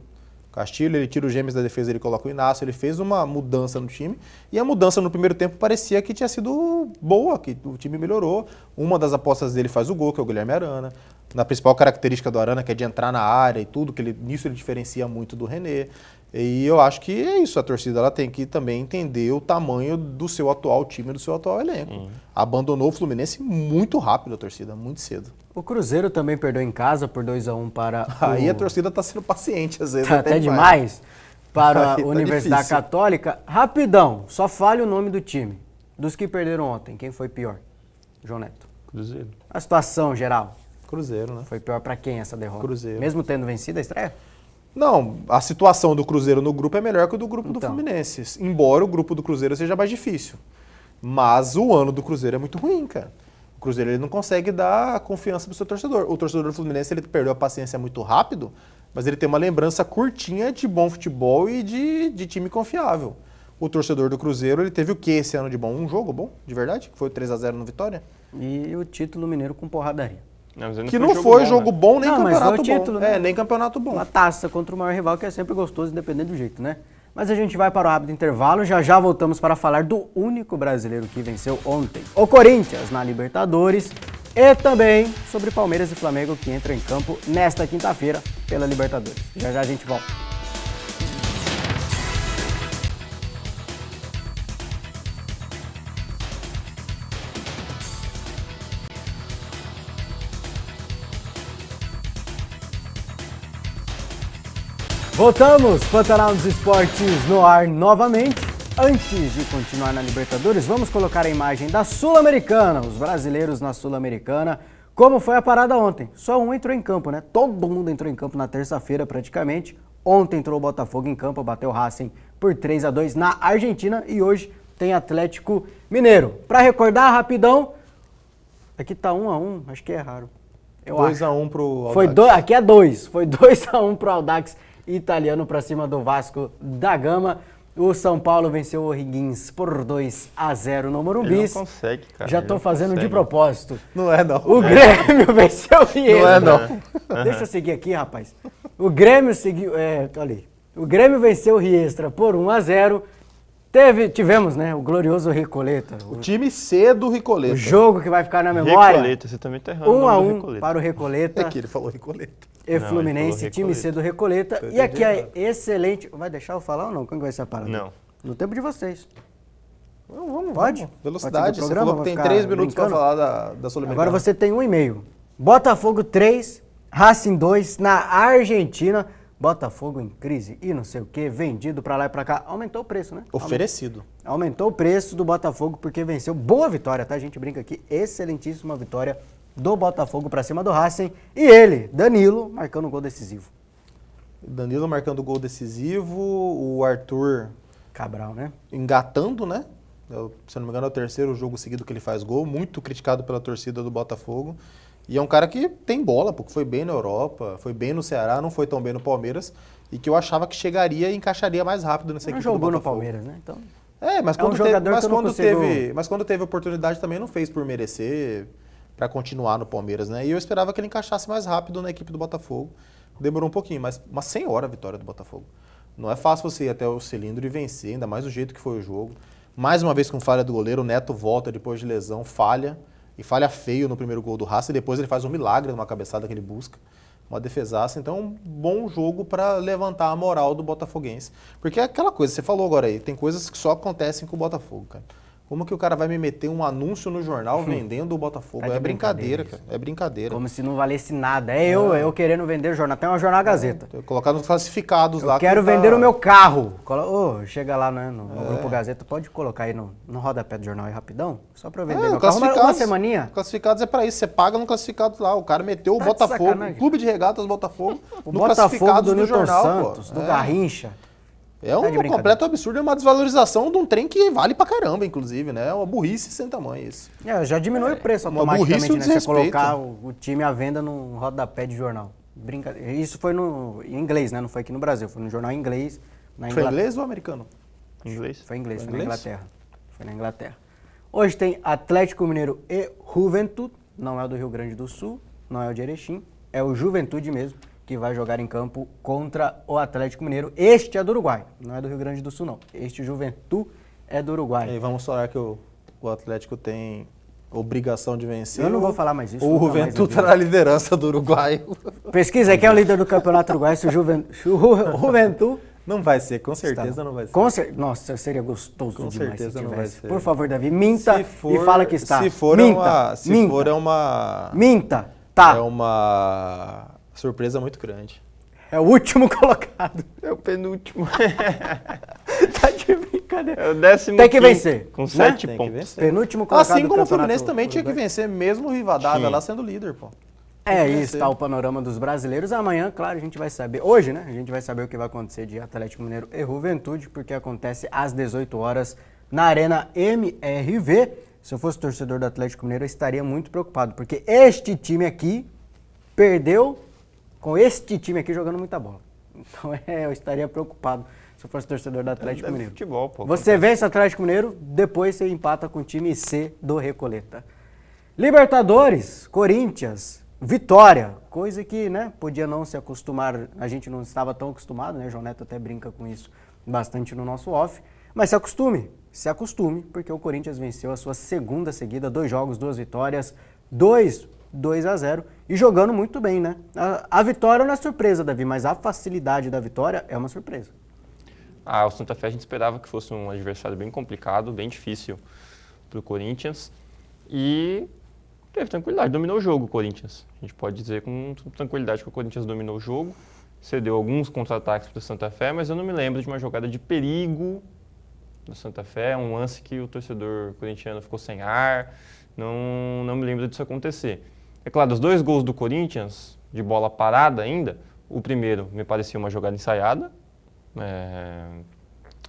Castilho, ele tira o Gêmeos da defesa, ele coloca o Inácio, ele fez uma mudança no time, e a mudança no primeiro tempo parecia que tinha sido boa, que o time melhorou. Uma das apostas dele faz o gol, que é o Guilherme Arana. Na principal característica do Arana, que é de entrar na área e tudo, nisso ele diferencia muito do René. E eu acho que é isso, a torcida ela tem que também entender o tamanho do seu atual time, do seu atual elenco. Abandonou o Fluminense muito rápido, a torcida, muito cedo. O Cruzeiro também perdeu em casa por 2-1 para Aí a torcida está sendo paciente, às vezes. Tá até demais. Para a Universidade difícil. Católica. Rapidão, só fale o nome do time. Dos que perderam ontem, quem foi pior? João Neto. Cruzeiro. A situação geral. Cruzeiro, né? Foi pior para quem essa derrota? Cruzeiro. Mesmo tendo vencido a estreia? Não, a situação do Cruzeiro no grupo é melhor que a do grupo do Então. Fluminense. Embora o grupo do Cruzeiro seja mais difícil. Mas o ano do Cruzeiro é muito ruim, cara. O Cruzeiro ele não consegue dar confiança pro seu torcedor. O torcedor do Fluminense ele perdeu a paciência muito rápido, mas ele tem uma lembrança curtinha de bom futebol e de time confiável. O torcedor do Cruzeiro ele teve o que esse ano de bom? Um jogo bom, de verdade? Que foi o 3-0 no Vitória? E o título mineiro com porradaria. Que não foi jogo bom, nem Não, mas campeonato foi o título, bom. né? Nem campeonato bom. Uma taça contra o maior rival, que é sempre gostoso, independente do jeito, né? Mas a gente vai para o rápido intervalo, já voltamos para falar do único brasileiro que venceu ontem, o Corinthians, na Libertadores, e também sobre Palmeiras e Flamengo, que entram em campo nesta quinta-feira pela Libertadores. Já a gente volta. Voltamos, Pantanal dos Esportes no ar novamente. Antes de continuar na Libertadores, vamos colocar a imagem da Sul-Americana, os brasileiros na Sul-Americana. Como foi a parada ontem? Só um entrou em campo, né? Todo mundo entrou em campo na terça-feira praticamente. Ontem entrou o Botafogo em campo, bateu o Racing por 3-2 na Argentina e hoje tem Atlético Mineiro. Para recordar rapidão, aqui tá 1-1, acho que é raro. 2-1 pro Audax. Aqui é 2, foi 2-1 pro Audax italiano para cima do Vasco da Gama. O São Paulo venceu o O'Higgins por 2-0 no Morumbi. Ele não consegue, cara. Já tô fazendo de propósito. Não é, não. O Grêmio venceu o Riestra. Não é, não. Deixa eu seguir aqui, rapaz. O Grêmio seguiu... olha aí. O Grêmio venceu o Riestra por 1-0. Tivemos, né, o glorioso Recoleta. O time C do Recoleta. O jogo que vai ficar na memória. Recoleta, você também tá errando o nome do 1-1 para o Recoleta. É que ele falou Recoleta. E Não, Fluminense, ele falou time C do Recoleta. E aqui é excelente... Vai deixar eu falar ou não? Como vai ser a parada? Não. No tempo de vocês. Vamos. Pode? Velocidade. Pode Você falou que tem 3 minutos para falar da Sul-Americana. Agora você tem 1,5. Botafogo 3, Racing 2 na Argentina. Botafogo em crise e não sei o que, vendido pra lá e pra cá. Aumentou o preço, né? Oferecido. Aumentou o preço do Botafogo porque venceu. Boa vitória, tá? A gente brinca aqui. Excelentíssima vitória do Botafogo pra cima do Racing. E ele, Danilo, marcando um gol decisivo. Danilo marcando gol decisivo, o Arthur Cabral, né? engatando, né? Se eu não me engano, é o terceiro jogo seguido que ele faz gol, muito criticado pela torcida do Botafogo. E é um cara que tem bola, porque foi bem na Europa, foi bem no Ceará, não foi tão bem no Palmeiras, e que eu achava que chegaria e encaixaria mais rápido nessa Não equipe do jogou no Botafogo. Palmeiras, né? Então, Mas é um jogador que eu não consigo... mas quando teve oportunidade também não fez por merecer para continuar no Palmeiras, né? E eu esperava que ele encaixasse mais rápido na equipe do Botafogo. Demorou um pouquinho, mas uma senhora vitória do Botafogo. Não é fácil você ir até o cilindro e vencer, ainda mais do jeito que foi o jogo. Mais uma vez com falha do goleiro, o Neto volta depois de lesão, falha. E falha feio no primeiro gol do Racing, e depois ele faz um milagre numa cabeçada que ele busca. Uma defesaça. Então, um bom jogo para levantar a moral do botafoguense. Porque é aquela coisa, você falou agora aí, tem coisas que só acontecem com o Botafogo, cara. Como que o cara vai me meter um anúncio no jornal vendendo o Botafogo? Tá de É brincadeira, brincadeira cara. É brincadeira. como se não valesse nada. Eu querendo vender o jornal. Tem uma jornal Gazeta. Colocar nos classificados lá. Eu quero que tá- vender o meu carro. Chega lá, né, no Grupo Gazeta, pode colocar aí no rodapé do jornal aí rapidão, só pra eu vender meu carro. Uma semaninha. Classificados é pra isso, você paga no classificados lá. O cara meteu o Tá de Botafogo, sacanagem. o Clube de Regatas Botafogo, O no Botafogo classificados do Newton jornal, Santos, pô. do Garrincha. É Tá de um brincadeira. completo absurdo, é uma desvalorização de um trem que vale pra caramba, inclusive, né? É uma burrice sem tamanho isso. Já diminui o preço uma burrice e automaticamente, um né? Você desrespeito. colocar o time à venda no rodapé de jornal. Brincadeira. Isso foi em inglês, né? Não foi aqui no Brasil, foi no jornal em inglês. Na Foi Inglaterra. inglês ou americano? Inglês? Foi em inglês, Foi foi na inglês? Inglaterra. Foi na Inglaterra. Hoje tem Atlético Mineiro e Juventude, não é o do Rio Grande do Sul, não é o de Erechim, é o Juventude mesmo, que vai jogar em campo contra o Atlético Mineiro. Este é do Uruguai, não é do Rio Grande do Sul não. Este Juventude é do Uruguai. E vamos falar que o Atlético tem obrigação de vencer. Eu não vou falar mais isso, O nunca mais Juventude na tá na liderança do Uruguai. Pesquisa aí quem é o líder do campeonato uruguaio, se o Juventude... Não vai ser, com certeza não vai ser. Nossa, seria gostoso Com demais certeza se não vai tivesse. ser. Por favor, Davi, minta e fala que está. Se for, minta, é uma minta, tá. é uma surpresa muito grande. É o último colocado. É o penúltimo. Tá de brincadeira. É o 15º. Tem que vencer, Com né? 7 Tem que pontos. vencer. Penúltimo colocado Assim do como o campeonato Fluminense também tinha que uruguaio. vencer, mesmo o Rivadavia Tinha. lá sendo líder, pô. É que isso, vencer. tá o panorama dos brasileiros. Amanhã, claro, a gente vai saber. Hoje, né? A gente vai saber o que vai acontecer de Atlético Mineiro e Juventude, porque acontece às 18 horas na Arena MRV. Se eu fosse torcedor do Atlético Mineiro, eu estaria muito preocupado, porque este time aqui perdeu com este time aqui jogando muita bola. Então eu estaria preocupado se eu fosse torcedor do Atlético É Mineiro. futebol, pô. Você vence o Atlético Mineiro, depois você empata com o time C do Recoleta. Libertadores, Corinthians, Vitória, coisa que, né, podia não se acostumar, a gente não estava tão acostumado, né, João Neto até brinca com isso bastante no nosso off, mas se acostume, porque o Corinthians venceu a sua segunda seguida, 2 jogos, 2 vitórias, 2-0 e jogando muito bem, né? A vitória não é surpresa, Davi, mas a facilidade da vitória é uma surpresa. O Santa Fé a gente esperava que fosse um adversário bem complicado, bem difícil para o Corinthians. E teve tranquilidade, dominou o jogo o Corinthians. A gente pode dizer com tranquilidade que o Corinthians dominou o jogo, cedeu alguns contra-ataques para o Santa Fé, mas eu não me lembro de uma jogada de perigo do Santa Fé, um lance que o torcedor corintiano ficou sem ar, não me lembro disso acontecer. É claro, os 2 gols do Corinthians, de bola parada ainda, o primeiro me parecia uma jogada ensaiada,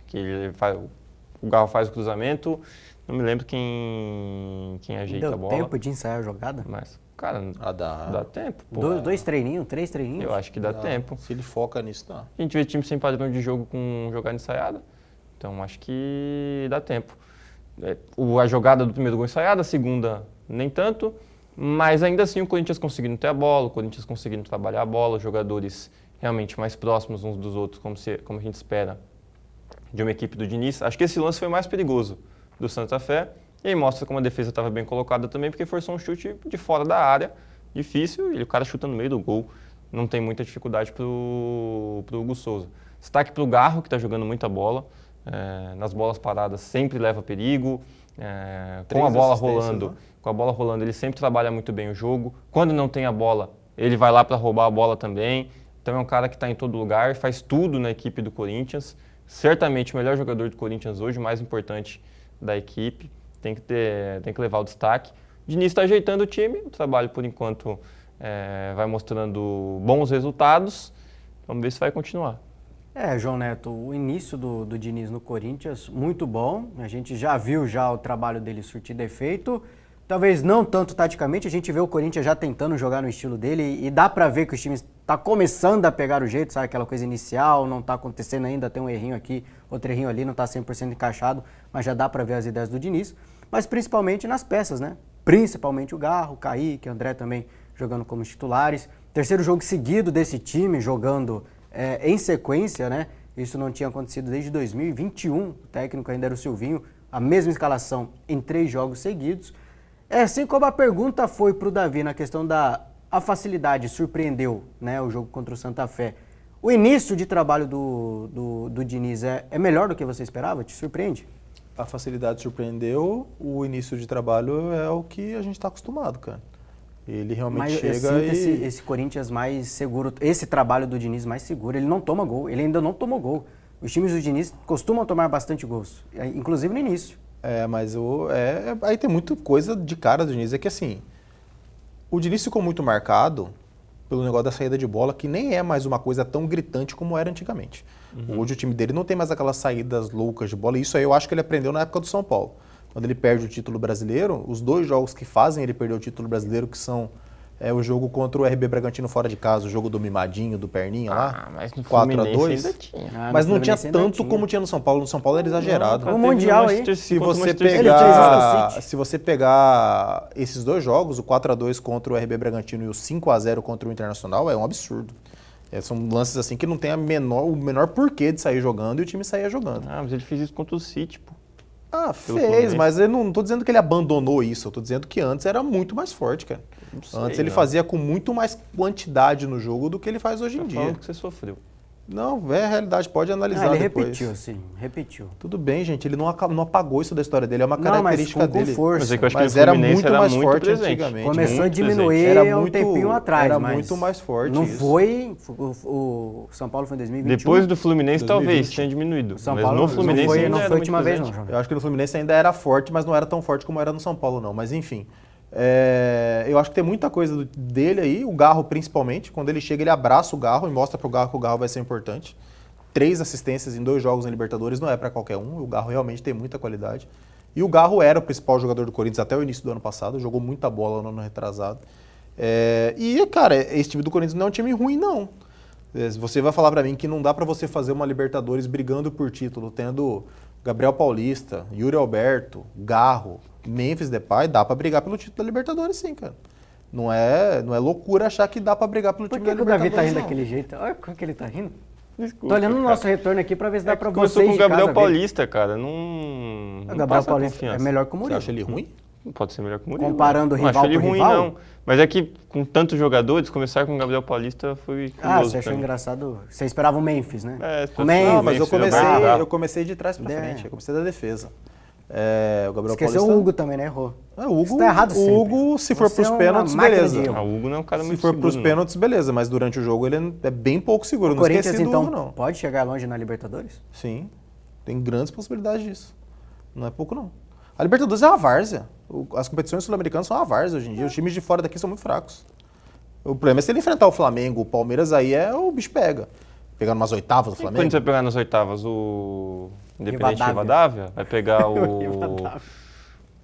que o Garro faz o cruzamento, não me lembro quem ajeita a bola. Deu tempo de ensaiar a jogada? Mas, cara, Dá. dá tempo. Pô. 2 treininhos, 3 treininhos? Eu acho que dá tempo. Se ele foca nisso, dá. A gente vê time sem padrão de jogo com jogada ensaiada, então acho que dá tempo. A jogada do primeiro gol ensaiada, a segunda nem tanto, mas ainda assim o Corinthians conseguindo ter a bola, o Corinthians conseguindo trabalhar a bola, os jogadores realmente mais próximos uns dos outros, como a gente espera de uma equipe do Diniz. Acho que esse lance foi o mais perigoso do Santa Fé, e aí mostra como a defesa estava bem colocada também, porque forçou um chute de fora da área, difícil, e o cara chuta no meio do gol, não tem muita dificuldade pro Hugo Souza. Destaque pro Garro, que está jogando muita bola, nas bolas paradas sempre leva perigo, com a bola rolando, ele sempre trabalha muito bem o jogo. Quando não tem a bola, ele vai lá para roubar a bola também. Então é um cara que está em todo lugar, faz tudo na equipe do Corinthians. Certamente o melhor jogador do Corinthians hoje, o mais importante da equipe. Tem que levar o destaque. O Diniz está ajeitando o time, o trabalho por enquanto vai mostrando bons resultados. Vamos ver se vai continuar. João Neto, o início do Diniz no Corinthians, muito bom. A gente já viu o trabalho dele surtir efeito. Talvez não tanto taticamente, a gente vê o Corinthians já tentando jogar no estilo dele e dá pra ver que os times tá começando a pegar o jeito, sabe? Aquela coisa inicial, não tá acontecendo ainda, tem um errinho aqui, outro errinho ali, não tá 100% encaixado, mas já dá pra ver as ideias do Diniz. Mas principalmente nas peças, né? Principalmente o Garro, o Kaique, o André também jogando como titulares. Terceiro jogo seguido desse time jogando em sequência, né? Isso não tinha acontecido desde 2021, o técnico ainda era o Silvinho, a mesma escalação em 3 jogos seguidos. Assim como a pergunta foi para o Davi na questão a facilidade, surpreendeu, né, o jogo contra o Santa Fé. O início de trabalho do Diniz é melhor do que você esperava? Te surpreende? A facilidade surpreendeu, o início de trabalho é o que a gente está acostumado, cara. Ele realmente chega e... Esse Corinthians mais seguro, esse trabalho do Diniz mais seguro, ele não toma gol, ele ainda não tomou gol. Os times do Diniz costumam tomar bastante gols, inclusive no início. Mas aí tem muita coisa de cara do Diniz. É que assim, o Diniz ficou muito marcado pelo negócio da saída de bola, que nem é mais uma coisa tão gritante como era antigamente. Hoje o time dele não tem mais aquelas saídas loucas de bola. Isso aí eu acho que ele aprendeu na época do São Paulo. Quando ele perde o título brasileiro, os 2 jogos que fazem ele perder o título brasileiro, que são o jogo contra o RB Bragantino fora de casa, o jogo do Mimadinho, do Perninha lá, mas no 4-2. ainda tinha. Mas não tinha tanto como tinha no São Paulo. No São Paulo era exagerado. O Mundial aí. Se você pegar esses 2 jogos, o 4-2 contra o RB Bragantino e o 5-0 contra o Internacional, é um absurdo. São lances assim que não tem o menor porquê de sair jogando e o time saía jogando. Mas ele fez isso contra o City, pô. Fez, mas eu não tô dizendo que ele abandonou isso, eu tô dizendo que antes era muito mais forte, cara. Antes ele fazia com muito mais quantidade no jogo do que ele faz hoje em dia. Que você sofreu. Não, é a realidade, pode analisar ele depois. Repetiu. Tudo bem, gente, ele não apagou isso da história dele, é uma característica dele. Com força. Mas é que eu acho Mas que era o Fluminense muito mais muito forte presente. antigamente. Começou a diminuir Era um tempinho atrás, era mas muito mais forte não isso. foi, o São Paulo foi em 2021. Depois do Fluminense 2020. talvez tenha diminuído. O São mas Paulo no Fluminense ainda não era foi a muito última vez, presente. não, João. Eu acho que no Fluminense ainda era forte, mas não era tão forte como era no São Paulo, não. Mas enfim, eu acho que tem muita coisa dele aí, o Garro principalmente. Quando ele chega, ele abraça o Garro e mostra pro Garro que o Garro vai ser importante. 3 assistências em 2 jogos na Libertadores não é para qualquer um. O Garro realmente tem muita qualidade. E o Garro era o principal jogador do Corinthians até o início do ano passado. Jogou muita bola no ano retrasado. Cara, esse time do Corinthians não é um time ruim, não. Você vai falar para mim que não dá para você fazer uma Libertadores brigando por título, tendo Gabriel Paulista, Yuri Alberto, Garro, Memphis Depay, dá para brigar pelo título da Libertadores sim, cara. Não é loucura achar que dá para brigar pelo time da Libertadores. Por que o Davi tá rindo daquele jeito? Olha como que ele tá rindo. Desculpa, Tô olhando o cara. nosso retorno aqui pra ver se dá pra Começou vocês com o de casa Gabriel ver. Paulista, cara. Não O Gabriel passa Paulista confiança. é melhor que o Você Murilo. acha ele ruim? Não pode ser melhor que o Murilo. Comparando não rival acho ele por ruim, rival? não. Mas é que com tantos jogadores, começar com o Gabriel Paulista foi curioso Você achou pra mim. engraçado? Você esperava o Memphis, né? É, O Memphis. Não, mas Memphis, eu comecei de trás pra frente, eu comecei da defesa. O Gabriel Esqueceu Paulista... o Hugo também, né? Errou. O Hugo, Isso tá errado sempre. o Hugo, se for Você pros é uma pênaltis, máquina beleza. de erro. O Hugo não é um cara Se muito for pros seguro, pênaltis, beleza. Mas durante o jogo ele é bem pouco seguro. O Não Corinthians, esqueci do então, Hugo, não. pode chegar longe na Libertadores? Sim, tem grandes possibilidades disso. Não é pouco, não. A Libertadores é uma várzea. As competições sul-americanas são uma várzea hoje em dia. Os times de fora daqui são muito fracos. O problema é se ele enfrentar o Flamengo, o Palmeiras, aí o bicho pega. Pegar umas oitavas do Quando Flamengo. você vai pegar nas oitavas o Independente Rivadavia. Rivadavia, vai pegar Rivadavia.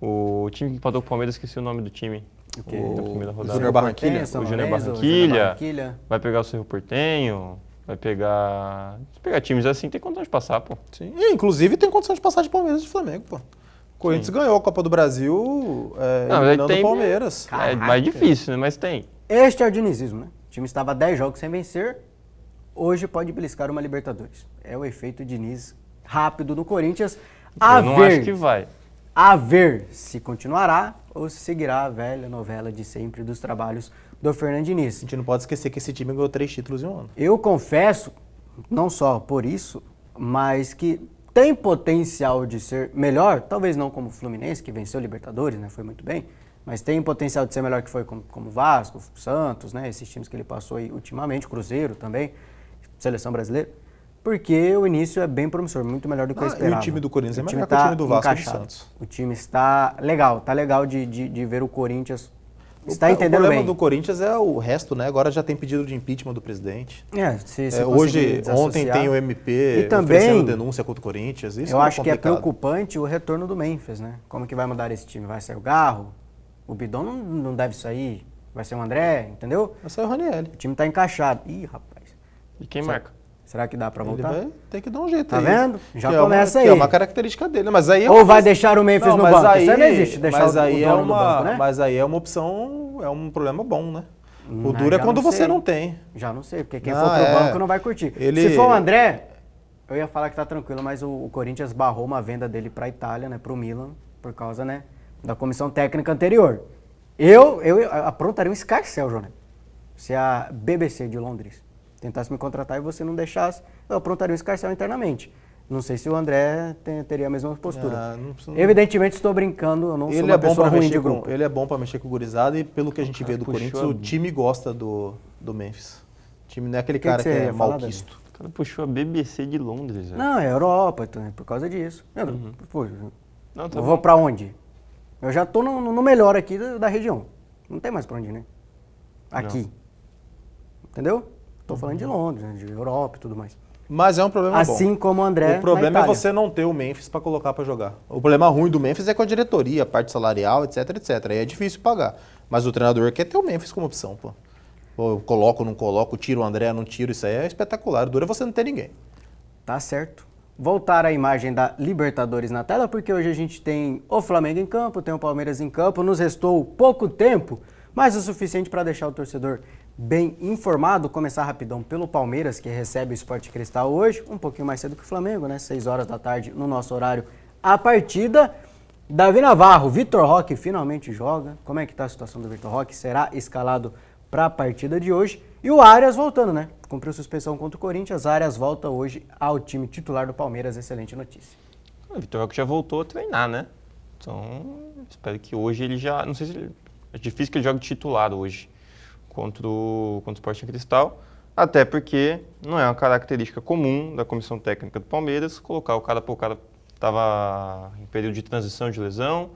o time que empatou com o Palmeiras, esqueci o nome do time. Da primeira rodada. Júnior Barranquilha. Portenho, São O Júnior Lourenço, Barranquilha. Vai pegar o Cerro Porteño, vai pegar... Se pegar times assim, tem condição de passar, pô. Sim. E, inclusive, tem condição de passar de Palmeiras e de Flamengo, pô. O Corinthians ganhou a Copa do Brasil eliminando o Palmeiras. É mais difícil, né? Mas tem. Este é o dinizismo, né? O time estava 10 jogos sem vencer, hoje pode beliscar uma Libertadores. É o efeito Diniz rápido do Corinthians. Eu não acho que vai. A ver se continuará ou se seguirá a velha novela de sempre dos trabalhos do Fernando A Diniz. gente não pode esquecer que esse time ganhou 3 títulos em um ano. Eu confesso, não só por isso, mas que tem potencial de ser melhor, talvez não como o Fluminense, que venceu o Libertadores, né, foi muito bem, mas tem potencial de ser melhor que foi como Vasco, Santos, né? Esses times que ele passou aí ultimamente, Cruzeiro também, Seleção Brasileira, porque o início é bem promissor, muito melhor do que eu esperava. E o time do Corinthians é melhor que tá o time do Vasco e do encaixado. Santos. O time está legal, de ver o Corinthians. Está entendendo O problema bem. do Corinthians é o resto, né? Agora já tem pedido de impeachment do presidente. Se Hoje, ontem tem o MP e também, oferecendo denúncia contra o Corinthians. Isso eu acho complicado. que é preocupante o retorno do Memphis, né? Como que vai mudar esse time? Vai ser o Garro? O Bidon não deve sair? Vai ser o André, entendeu? Vai sair o Ranieri. O time está encaixado. Ih, rapaz. E quem marca? Será que dá para Ele voltar? vai ter que dar um jeito Tá aí. vendo? Já Que começa que aí. é uma característica dele. Mas aí Ou vai deixar o Memphis no mas banco? aí, Isso aí não existe, deixar mas o aí dono no banco, né? Mas aí é uma opção, é um problema bom, né? O Ah, duro é já quando não você sei. não tem. Já não sei, porque quem Não, for pro é. banco não vai curtir. Ele- Se for o André, eu ia falar que tá tranquilo, mas o Corinthians barrou uma venda dele pra Itália, né, pro Milan, por causa, né, da comissão técnica anterior. Eu aprontaria um escarcéu, João. Se a BBC de Londres tentasse me contratar e você não deixasse, eu aprontaria um escarcéu internamente. Não sei se o André teria a mesma postura. Não- Evidentemente estou brincando, eu não sou Ele uma é bom pessoa para ruim de mexer grupo. com, ele é bom para mexer com o gurizada e pelo que a gente vê do puxou Corinthians, a- o time gosta do Memphis. O time não é aquele Que cara que que você é ia falar, malquisto. O cara puxou a BBC de Londres, velho. Não, é Europa, então, é por causa disso. Pô, Não, tá eu bom. vou pra onde? Eu já tô no melhor aqui da região. Não tem mais pra onde ir, né? Aqui. Entendeu? Tô falando de Londres, né? De Europa e tudo mais. Mas é um problema bom. Assim como o André O problema na é Itália. você não ter o Memphis para colocar para jogar. O problema ruim do Memphis é com a diretoria, a parte salarial, etc, etc. Aí é difícil pagar. Mas o treinador quer ter o Memphis como opção, pô. Pô, eu coloco, não coloco, tiro o André, não tiro, isso aí é espetacular. O duro é você não ter ninguém. Tá certo. Voltar a imagem da Libertadores na tela, porque hoje a gente tem o Flamengo em campo, tem o Palmeiras em campo, nos restou pouco tempo, mas o suficiente para deixar o torcedor bem informado. Começar rapidão pelo Palmeiras, que recebe o Sport Cristal hoje, um pouquinho mais cedo que o Flamengo, né? 6 horas da tarde no nosso horário. A partida, Davi Navarro, Vitor Roque finalmente joga. Como é que tá a situação do Vitor Roque? Será escalado para a partida de hoje. E o Arias voltando, né? Cumpriu suspensão contra o Corinthians. Arias volta hoje ao time titular do Palmeiras. Excelente notícia. O Vitor Roque já voltou a treinar, né? Então, espero que hoje ele já... Não sei se ele... É difícil que ele jogue titular hoje contra o Sporting Cristal, até porque não é uma característica comum da comissão técnica do Palmeiras colocar o cara estava em período de transição de lesão,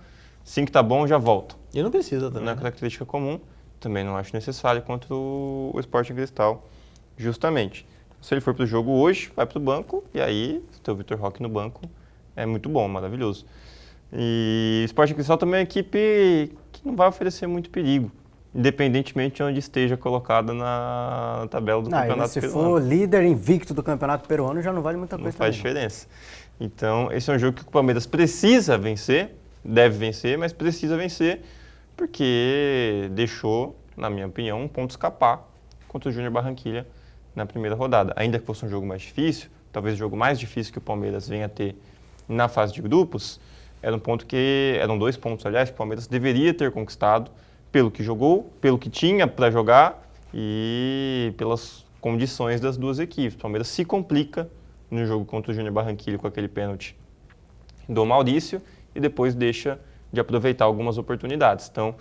assim que tá bom já volta. E não precisa também. Não é característica comum, também não acho necessário contra o Sporting Cristal, justamente. Se ele for para o jogo hoje, vai para o banco, e aí ter o Vitor Roque no banco é muito bom, maravilhoso. E o Sporting Cristal também é uma equipe que não vai oferecer muito perigo, independentemente de onde esteja colocada na tabela do campeonato se peruano. for líder invicto do campeonato peruano, já não vale muita coisa. Não faz também, diferença. Então, esse é um jogo que o Palmeiras precisa vencer, deve vencer, mas precisa vencer porque deixou, na minha opinião, um ponto escapar contra o Júnior Barranquilla na primeira rodada. Ainda que fosse um jogo mais difícil, talvez o jogo mais difícil que o Palmeiras venha a ter na fase de grupos, eram 2 pontos, aliás, que o Palmeiras deveria ter conquistado pelo que jogou, pelo que tinha para jogar e pelas condições das duas equipes. O Palmeiras se complica no jogo contra o Júnior Barranquilla com aquele pênalti do Maurício e depois deixa de aproveitar algumas oportunidades. Então,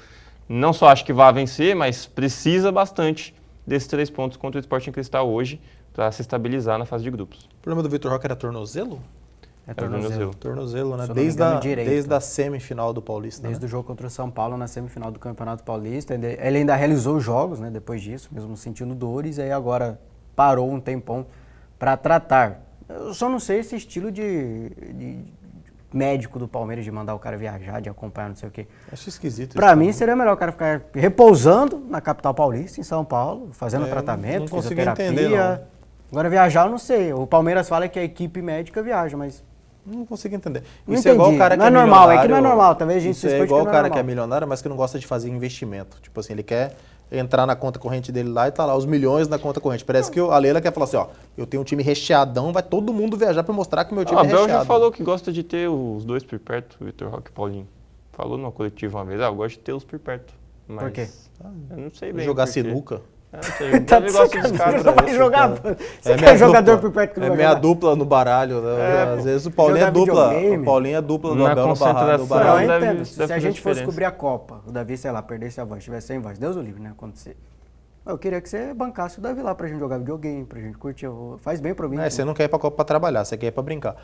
não só acho que vai vencer, mas precisa bastante desses 3 pontos contra o Sporting Cristal hoje para se estabilizar na fase de grupos. O problema do Vitor Roque era tornozelo? É É o tornozelo. Tornozelo, né? Se eu não me engano, direito. Desde a semifinal do Paulista. Desde né? o jogo contra o São Paulo na semifinal do Campeonato Paulista. Ele ainda realizou os jogos, né, depois disso, mesmo sentindo dores, e aí agora parou um tempão para tratar. Eu só não sei esse estilo de médico do Palmeiras de mandar o cara viajar, de acompanhar não sei o quê. Acho esquisito isso. Para mim seria melhor o cara ficar repousando na capital paulista, em São Paulo, fazendo É, tratamento, não consigo fisioterapia. entender, não. Agora viajar eu não sei. O Palmeiras fala que a equipe médica viaja, mas Não consigo entender. Não Isso é igual o entendi. cara que Não é é normal, milionário. é que não é normal. Talvez a gente Isso se é escute igual que o não é cara que é normal. milionário, mas que não gosta de fazer investimento. Tipo assim, ele quer entrar na conta corrente dele lá e tá lá os milhões na conta corrente. Parece que a Leila quer falar assim, ó, eu tenho um time recheadão, vai todo mundo viajar pra mostrar que o meu time O é Abel recheado. já falou que gosta de ter os dois por perto, o Vitor Roque e o Paulinho. Falou numa coletiva uma vez, eu gosto de ter os por perto. Mas Por quê? eu não sei bem. Jogar por quê. sinuca. Tá de gosto dos sacanagem, caras. não vai né? jogar. Você É quer meia jogador dupla. por perto que não É vai meia jogar? dupla no baralho, né? Às vezes o Paulinho é Jogar dupla. videogame. O Paulinho é dupla do Na Abel no concentração, Não, eu baralho. deve- entendo. deve Se fazer a gente fosse diferença. cobrir a Copa, o Davi, sei lá, perdesse a voz, estivesse sem voz, Deus o livre, né? Acontecer. Eu queria que você bancasse o Davi lá pra gente jogar videogame, pra gente curtir. Faz bem pra mim. É, pô. você não quer ir pra Copa pra trabalhar, você quer ir pra brincar.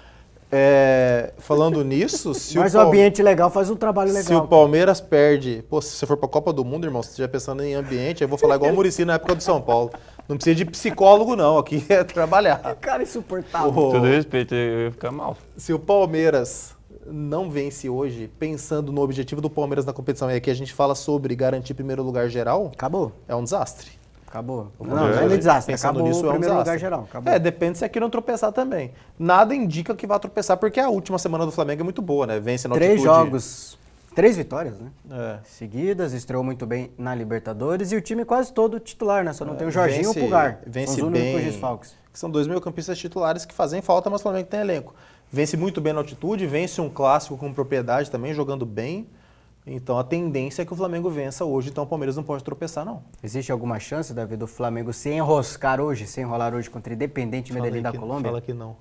Falando nisso, se Mas o o ambiente legal faz um trabalho legal. Se o Palmeiras perde, pô, se você for pra Copa do Mundo, irmão, se você estiver pensando em ambiente, aí eu vou falar igual o Muricy na época do São Paulo. Não precisa de psicólogo, não. Aqui é trabalhar. Cara insuportável. Ô, Todo respeito, eu ia ficar mal. Se o Palmeiras não vence hoje, pensando no objetivo do Palmeiras na competição, e aqui a gente fala sobre garantir primeiro lugar geral, Acabou. é um desastre. Acabou. Não, Palmeiras, não é desastre. Pensando Acabou nisso, o é um primeiro lugar desastre. geral. Acabou. Depende se aqui não tropeçar também. Nada indica que vai tropeçar, porque a última semana do Flamengo é muito boa, né? Vence na 3 altitude. jogos, 3 vitórias, né? É. Seguidas, estreou muito bem na Libertadores e o time quase todo titular, né? Só não tem o Jorginho e o Pulgar. Vence São os bem. únicos desfalques. Que são 2 meio-campistas titulares que fazem falta, mas o Flamengo tem elenco. Vence muito bem na altitude, vence um clássico com propriedade também, jogando bem. Então a tendência é que o Flamengo vença hoje, então o Palmeiras não pode tropeçar, não. Existe alguma chance, Davi, do Flamengo se enroscar hoje, se enrolar hoje contra o Independente Medellín da Colômbia? Fala que não.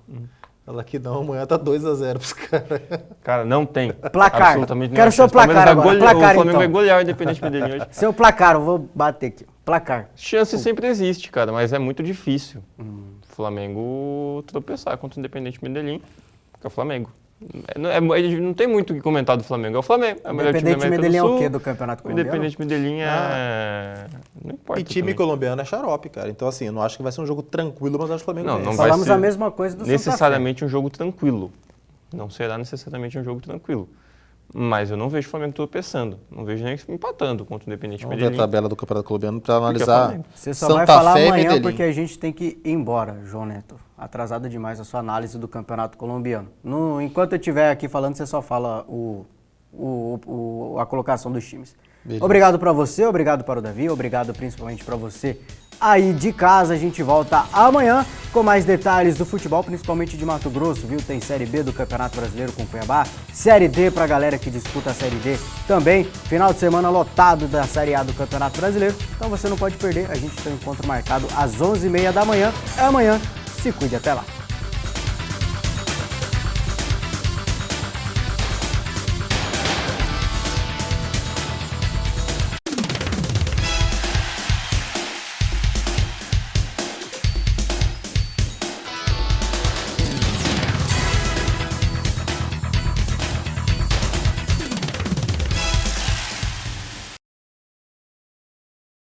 Fala que não, amanhã tá 2-0 pros caras. Cara, não tem. Placar. Absolutamente Quero nenhuma seu chance. O Palmeiras placar vai agora. golear- Placar, O Flamengo então. vai golear o Independente Medellín hoje. Seu placar, eu vou bater aqui. Placar. Chance sempre existe, cara, mas é muito difícil o Flamengo tropeçar contra o Independente Medellín, que é o Flamengo. Não tem muito o que comentar do Flamengo, é o Flamengo. É o melhor time da Independente América Medellín é do o Sul. quê do Campeonato O Colombiano? Independente Medellín é... Não importa. E time também. colombiano é xarope, cara. Então, assim, eu não acho que vai ser um jogo tranquilo, mas acho que o Flamengo Não, vence. não vai Falamos ser a mesma coisa do Santa Fé. necessariamente um jogo tranquilo. Não será necessariamente um jogo tranquilo. Mas eu não vejo o Flamengo tropeçando. Não vejo nem empatando contra o Independente Vamos ver a Medellín. tabela do Campeonato Colombiano para é analisar Flamengo. Você só Santa vai falar Fé e amanhã Medellín. porque a gente tem que ir embora, João Neto. Atrasado demais a sua análise do Campeonato Colombiano. Enquanto eu estiver aqui falando, você só fala a colocação dos times. Beleza. Obrigado para você, obrigado para o Davi, obrigado principalmente para você aí de casa. A gente volta amanhã com mais detalhes do futebol, principalmente de Mato Grosso, viu? Tem Série B do Campeonato Brasileiro com Cuiabá, Série D pra galera que disputa a Série D também. Final de semana lotado da Série A do Campeonato Brasileiro, então você não pode perder. A gente tem um encontro marcado às 11h30 da manhã. É amanhã, se cuide, até lá.